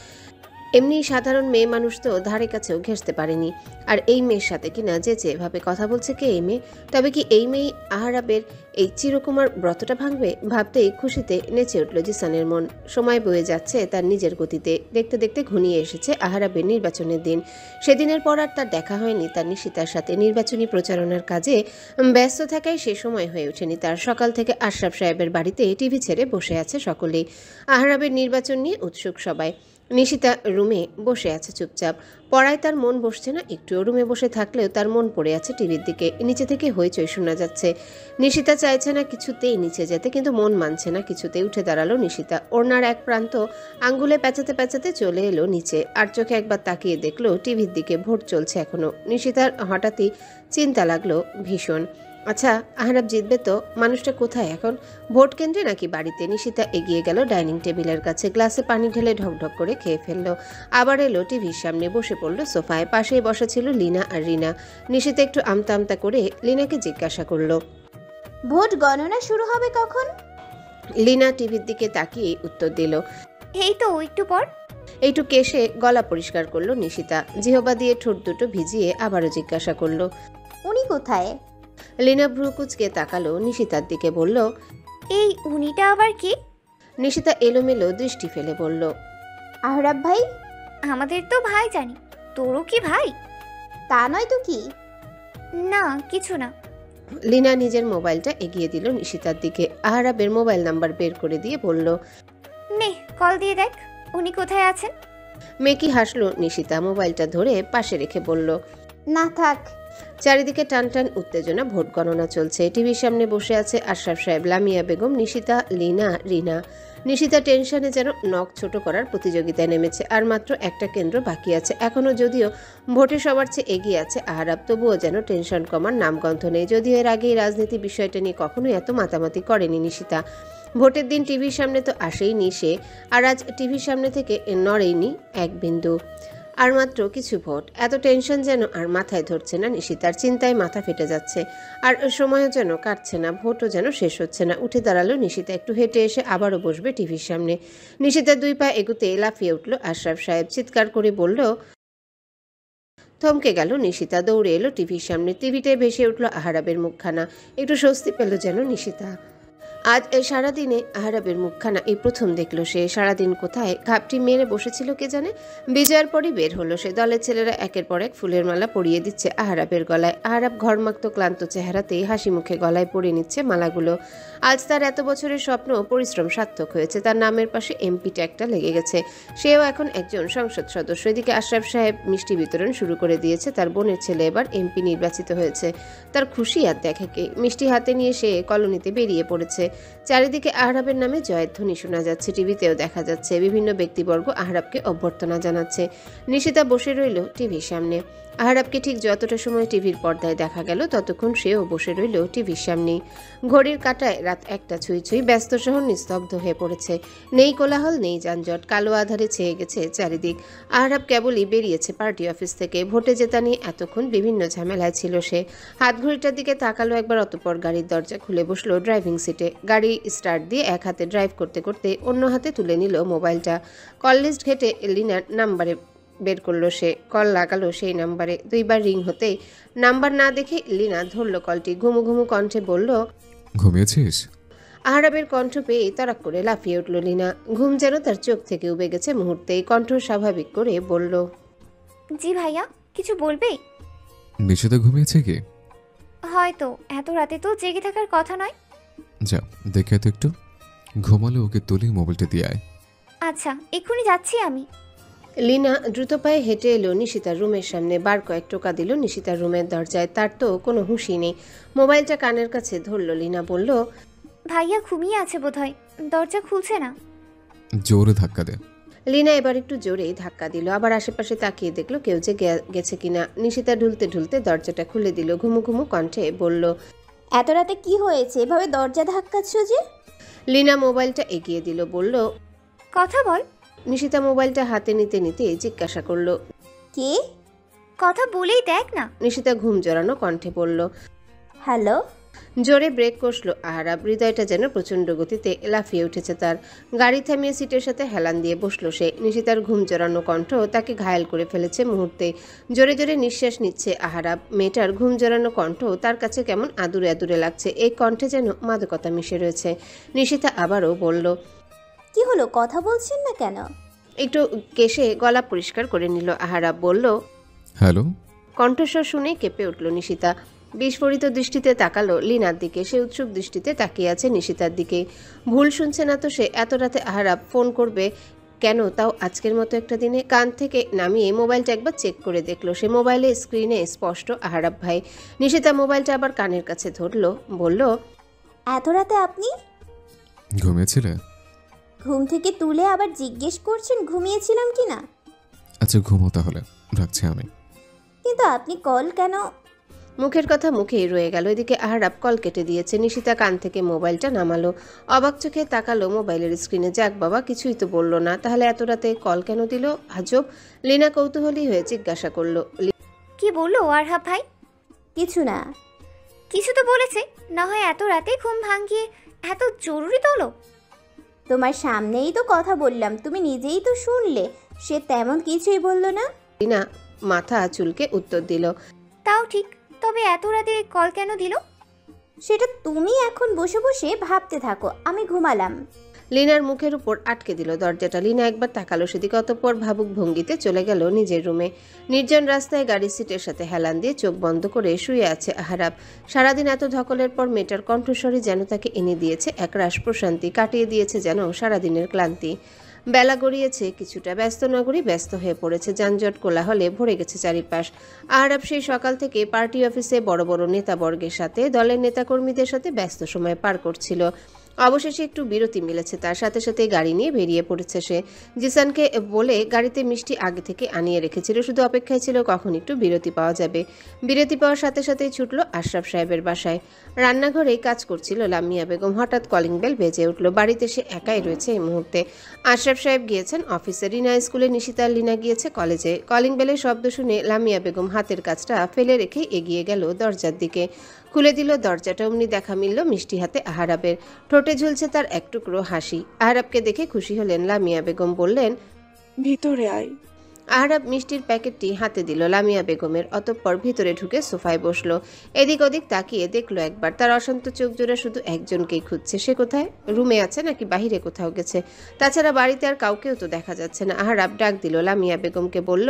এমনি সাধারণ মেয়ে মানুষ তো ধারে কাছেও ঘেঁষতে পারেনি। আর এই মেয়ের সাথে কিনা যেচে এভাবে কথা বলছে কে এই মেয়ে? তবে কি এই মেয়ে আহারাবের এই চিরকুমার ব্রতটা ভাঙবে? ভাবতেই খুশিতে নেচে উঠল জিসানের মন। সময় বয়ে যাচ্ছে তার নিজের গতিতে। দেখতে দেখতে ঘনিয়ে এসেছে আহারাবের নির্বাচনের দিন। সেদিনের পর আর তার দেখা হয়নি তার নিশিতার সাথে। নির্বাচনী প্রচারণার কাজে ব্যস্ত থাকায় সে সময় হয়ে ওঠেনি তার। সকাল থেকে আশরাফ সাহেবের বাড়িতে টিভি ছেড়ে বসে আছে সকলেই। আহারাবের নির্বাচন নিয়ে উৎসুক সবাই। নিশিতা রুমে বসে আছে চুপচাপ। পড়ায় তার মন বসছে না একটু। রুমে বসে থাকলেও তার মন পড়ে আছে টিভির দিকে। নিচে থেকে হইচই শোনা যাচ্ছে। নিশিতা চাইছে না কিছুতেই নিচে যেতে, কিন্তু মন মানছে না কিছুতেই। উঠে দাঁড়ালো নিশিতা। ওড়নার এক প্রান্ত আঙ্গুলে প্যাঁচাতে প্যাঁচাতে চলে এলো নিচে। আর চোখে একবার তাকিয়ে দেখলো টিভির দিকে। ভোট চলছে এখনো। নিশিতার হঠাৎই চিন্তা লাগলো ভীষণ। আচ্ছা, আহারাব জিতবে তো? মানুষটা কোথায় এখন? ভোট কেন্দ্রে নাকি বাড়িতে? নিশিতা এগিয়ে গেল ডাইনিং টেবিলের কাছে। গ্লাসে পানি ঢেলে ঢকঢক করে খেয়ে ফেললো। আবার এলো টিভির সামনে, বসে পড়লো সোফায়। পাশেই বসা ছিল লীনা আর রিনা। নিশিতা একটু আমতা আমতা করে লীনাকে জিজ্ঞাসা করলো, ভোট গণনা শুরু হবে কখন? লীনা টিভির দিকে তাকিয়ে উত্তর দিল, এই তো একটু পর। এইটু কেশে গলা পরিষ্কার করলো নিশিতা। জিহবা দিয়ে ঠোঁট দুটো ভিজিয়ে আবারও জিজ্ঞাসা করলো, উনি কোথায়? লীনা ভ্রু কুচকে তাকালো নিশিতার দিকে, বলল, এই উনিটা আবার কি? নিশিতা এলোমেলো দৃষ্টি ফেলে বলল, আহরাব ভাই। আমাদের তো ভাই জানি, তোরও কি ভাই? তা নয় তো কি? না কিছু না। লীনা নিজের মোবাইলটা এগিয়ে দিল নিশিতার দিকে। আহারাবের মোবাইল নাম্বার বের করে দিয়ে বলল, নে কল দিয়ে দেখ উনি কোথায় আছেন। মেকি হাসলো নিশিতা। মোবাইলটা ধরে পাশে রেখে বলল, না থাক। চারিদিকে টানটান উত্তেজনা, ভোট গণনা চলছে। টিভির সামনে বসে আছে আশরাফ সাহেব, লামিয়া বেগম, নিশিতা, লিনা, রিনা। নিশিতা টেনশনে যেন নখ ছোট করার প্রতিযোগিতায় নেমেছে। আর মাত্র একটা কেন্দ্র বাকি আছে। এখনও যদিও ভোটে সবার চেয়ে এগিয়ে আছে আহারাব, তবুও যেন টেনশন কমার নামগন্ধ নেই। যদিও এর আগেই রাজনীতি বিষয়টা নিয়ে কখনোই এত মাতামাতি করেনি নিশিতা। ভোটের দিন টিভির সামনে তো আসেইনি সে, আর আজ টিভির সামনে থেকে নড়েইনি এক বিন্দু। আর মাত্র কিছু ভোট, এত টেনশন যেন আর মাথায় ধরছে না নিশিতার। চিন্তায় মাথা ফেটে যাচ্ছে, আর সময়ও যেন কাটছে না, ভোটও যেন শেষ হচ্ছে না। উঠে দাঁড়ালো নিশিতা, একটু হেঁটে এসে আবারও বসবে টিভির সামনে। নিশিতার 2 পা এগুতে লাফিয়ে উঠল আশরাফ সাহেব, চিৎকার করে বলল। থমকে গেল নিশিতা, দৌড়ে এলো টিভির সামনে। টিভিতে ভেসে উঠল আহারাবের মুখখানা। একটু স্বস্তি পেল যেন নিশিতা। আজ সারাদিনে আহারাবের মুখখানা এই প্রথম দেখল সে। সারাদিন কোথায় ঘাপটি মেরে বসেছিল কে জানে। বিজয়ের পরই বের হলো সে। দলের ছেলেরা একের পর এক ফুলের মালা পরিয়ে দিচ্ছে আহারাবের গলায়। আহারাব ঘরমাক্ত ক্লান্ত চেহারাতেই হাসি মুখে গলায় পরিয়ে নিচ্ছে মালাগুলো। আজ তার এত বছরের স্বপ্ন পরিশ্রম সার্থক হয়েছে। তার নামের পাশে এমপি ট্যাগটা লেগে গেছে। সেও এখন একজন সংসদ সদস্য। এদিকে আশরাফ সাহেব মিষ্টি বিতরণ শুরু করে দিয়েছে। তার বোনের ছেলে এবার এমপি নির্বাচিত হয়েছে। তার খুশি আর দেখে কে। মিষ্টি হাতে নিয়ে সে কলোনিতে বেরিয়ে পড়েছে। চারিদিকে আহারাবের নামে জয়ধ্বনি শোনা যাচ্ছে। টিভিতেও দেখা যাচ্ছে বিভিন্ন ব্যক্তিবর্গ আহারাবকে অভ্যর্থনা জানাচ্ছে। নিশিতা বসে রইল টিভির সামনে। আহারাবকে ঠিক যতটা সময় টিভির পর্দায় দেখা গেল ততক্ষণ সেও বসে রইল টিভির সামনেই। ঘড়ির কাঁটায় রাত 1টা ছুঁই ছুঁই। ব্যস্ত শহর নিস্তব্ধ হয়ে পড়েছে। নেই কোলাহল, নেই যানজট। কালো আধারে ছেয়ে গেছে চারিদিক। আহারাব কেবলই বেরিয়েছে পার্টি অফিস থেকে। ভোটে জেতা নিয়ে এতক্ষণ বিভিন্ন ঝামেলায় ছিল সে। হাত ঘড়িটার দিকে তাকালো একবার, অতঃপর গাড়ির দরজা খুলে বসলো ড্রাইভিং সিটে। গাড়ি স্টার্ট দিয়ে এক হাতে ড্রাইভ করতে করতে অন্য হাতে তুলে নিল মোবাইলটা। কল লিস্ট ঘেটে লিনার নাম্বারে বের করলো সে। কল লাগালো সেই নাম্বারে। 2বার রিং হতেই নাম্বার না দেখে লিনা ধরল কলটি। ঘুমু ঘুমু কণ্ঠে বলল, ঘুমিয়েছিস? আহারাবের কণ্ঠ পেয়ে তারাক করে লাফিয়ে উঠল লিনা। ঘুম যেন তার চোখ থেকে উবে গেছে মুহূর্তেই। কণ্ঠ স্বাভাবিক করে বলল, জি ভাইয়া, কিছু বলবে? নিশিতা ঘুমিয়েছে কি? হয়তো, এত রাতে তো জেগে থাকার কথা নয়। যা দেখে তো একটু। ঘুমালে ওকে তুলে মোবাইলটা দিয়ে আয়। আচ্ছা, এক্ষুনি যাচ্ছি আমি। লিনা দ্রুত পায়ে হেঁটে এলো নিশিতার রুমের সামনে। বার কয়েক টোকা দিল নিশিতার রুমের দরজায়। তার তো কোনো হুঁশই নেই। মোবাইলটা কানের কাছে ধরল লিনা, বলল, ভাইয়া ঘুমিয়ে আছে বোধহয়, দরজা খুলছে না। জোরে ধাক্কা দে। লিনা এবার একটু জোরেই ধাক্কা দিল। আবার আশেপাশে তাকিয়ে দেখলো কেউ যে গেছে কিনা। নিশিতা ঢুলতে ঢুলতে দরজাটা খুলে দিল। ঘুমু ঘুমু কণ্ঠে বলল, এত রাতে কি হয়েছে, এভাবে দরজা ধাক্কাচ্ছ যে? লিনা মোবাইলটা এগিয়ে দিল, বলল, কথা বল। নিশিতা মোবাইলটা হাতে নিতে নিতে জিজ্ঞাসা করলো, কে? কথা বলেই দেখ না। নিশিতা ঘুম জড়ানো কণ্ঠে বলল, হ্যালো। জোরে ব্রেক কষলো আহারাব। হৃদয়টা যেন প্রচণ্ড গতিতে লাফিয়ে উঠেছে তার। গাড়ি থামিয়ে সিটের সাথে হেলান দিয়ে বসলো সে। নিশিতার ঘুম জড়ানো কণ্ঠ তাকে ঘায়েল করে ফেলেছে মুহূর্তে। জোরে জোরে নিঃশ্বাস নিচ্ছে আহারাব। মেয়েটার ঘুম জড়ানো কণ্ঠ তার কাছে কেমন আদুরে আদুরে লাগছে। এই কণ্ঠে যেন মাদকতা মিশে রয়েছে। নিশিতা আবারও বলল, কি হলো, কথা বলছেন না কেন? একটু কেশে গলা পরিষ্কার করে নিল আহারাব। বলল, হ্যালো। কণ্ঠস্বর শুনে কেঁপে উঠল নিশিতা। বিস্ফোরিত দৃষ্টিতে তাকালো লিনার দিকে। সে উৎসুক দৃষ্টিতে তাকিয়ে আছে নিশিতার দিকে। ভুল শুনছে না তো সে? এত রাতে আহারাব ফোন করবে কেন, তাও আজকের মতো একটা দিনে? কান থেকে নামিয়ে মোবাইলটা একবার চেক করে দেখলো সে। মোবাইলে স্ক্রিনে স্পষ্ট আহারাব ভাই। নিশিতা মোবাইলটা আবার কানের কাছে ধরলো, বলল, এত রাতে আপনি? ঘুমিয়েছিলে? ঘুম থেকে তুলে আবার জিজ্ঞেস করছেন ঘুমিয়েছিলাম কি না? আচ্ছা ঘুমো তাহলে, রাখছি আমি। কিন্তু আপনি কল কেন? মুখের কথা মুখেই রয়ে গেল। এদিকে আহারাব কল কেটে দিয়েছে। নিশিতা কান থেকে মোবাইলটা নামালো। অবাক চোখে তাকালো মোবাইলের স্ক্রিনে। যাক বাবা, কিছুই তো বললো না, তাহলে এত রাতে কল কেন দিল? আজব। লিনা কৌতূহলী হয়ে জিজ্ঞাসা করলো, কি বললো আরহাব ভাই? কিছু না। কিছু তো বলেছে, না হয় এত রাতে ঘুম ভাঙিয়ে এত জরুরি তোলো। তোমার সামনেই তো কথা বললাম, তুমি নিজেই তো শুনলে। সে তেমন কিছুই বলল না। লিনা মাথা চুলকে উত্তর দিল, তাও ঠিক, তবে এত রাতে কল কেন দিল? সেটা তুমি এখন বসে বসে ভাবতে থাকো, আমি ঘুমালাম। লিনার মুখের উপর আটকে দিল দরজাটা। লিনা একবার তাকালো সেদিকে, অতঃপর ভাবুক ভঙ্গিতে চলে গেল নিজের রুমে। নির্জন রাস্তায় গাড়ির সিটের সাথে হেলান দিয়ে চোখ বন্ধ করে শুয়ে আছে আহারাব। সারাদিন এত ধকলের পর মেয়েটার কণ্ঠস্বরই যেন তাকে এনে দিয়েছে একরাশ প্রশান্তি, কাটিয়ে দিয়েছে যেন সারাদিনের ক্লান্তি। বেলা গড়িয়েছে কিছুটা, ব্যস্ত নগরী ব্যস্ত হয়ে পড়েছে, যানজট কোলাহলে ভরে গেছে চারিপাশ। আহরাব সেই সকাল থেকে পার্টি অফিসে বড় বড় নেতাবর্গের সাথে, দলের নেতাকর্মীদের সাথে ব্যস্ত সময় পার করছিল। অবশেষে একটু বিরতি মিলেছে, তার সাথে সাথে গাড়ি নিয়ে বেরিয়ে পড়েছে সে। জিসানকে বলে গাড়িতে মিষ্টি আগে থেকে আনিয়ে রেখেছিল, শুধু অপেক্ষায় ছিল কখন একটু বিরতি পাওয়া যাবে। বিরতি পাওয়ার সাথে সাথেই ছুটল আশরাফ সাহেবের বাসায়। রান্নাঘরেই কাজ করছিল লামিয়া বেগম। হঠাৎ কলিং বেল বেজে উঠল। বাড়িতে সে একাই রয়েছে এই মুহূর্তে। আশরাফ সাহেব গিয়েছেন অফিসে, রিনা স্কুলে, নিশিতা আর লিনা গিয়েছে কলেজে। কলিং বেলের শব্দ শুনে লামিয়া বেগম হাতের কাজটা ফেলে রেখে এগিয়ে গেল দরজার দিকে। খুলে দিল দরজাটা, অমনি দেখা মিলল মিষ্টি হাতে আহরাবের। ঠোঁটে ঝুলছে তার এক টুকরো হাসি। আহরাবকে দেখে খুশি হলেন লামিয়া বেগম, বললেন, ভিতরে আয়। আহরাব মিষ্টির প্যাকেটটি হাতে দিল লামিয়া বেগমের। অতঃপর ভিতরে ঢুকে সোফায় বসলো। এদিক ওদিক তাকিয়ে দেখলো একবার, তার অশান্ত চোখ জোড়া শুধু একজনকেই খুঁজছে। সে কোথায়? রুমে আছে নাকি বাহিরে কোথাও গেছে? তাছাড়া বাড়িতে আর কাউকেও তো দেখা যাচ্ছে না। আহরাব ডাক দিল লামিয়া বেগমকে, বলল,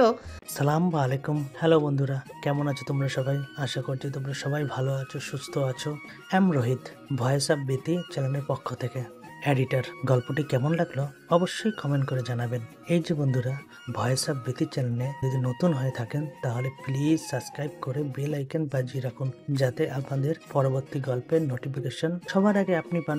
সালাম আলাইকুম। হ্যালো বন্ধুরা, কেমন আছো তোমরা সবাই? আশা করছি তোমরা সবাই ভালো আছো, সুস্থ আছো। এম রোহিত, ভয়েস অফ বিতি চ্যানেলের পক্ষ থেকে এডিটর। গল্পটি কেমন লাগলো অবশ্যই কমেন্ট করে জানাবেন। এই যে বন্ধুরা, ভয়েস অফ বিতি চ্যানেলে যদি নতুন হয়ে থাকেন তাহলে প্লিজ সাবস্ক্রাইব করে বেল আইকন বাজিয়ে রাখুন, যাতে আপনাদের পরবর্তী গল্পের নোটিফিকেশন সবার আগে আপনি পান।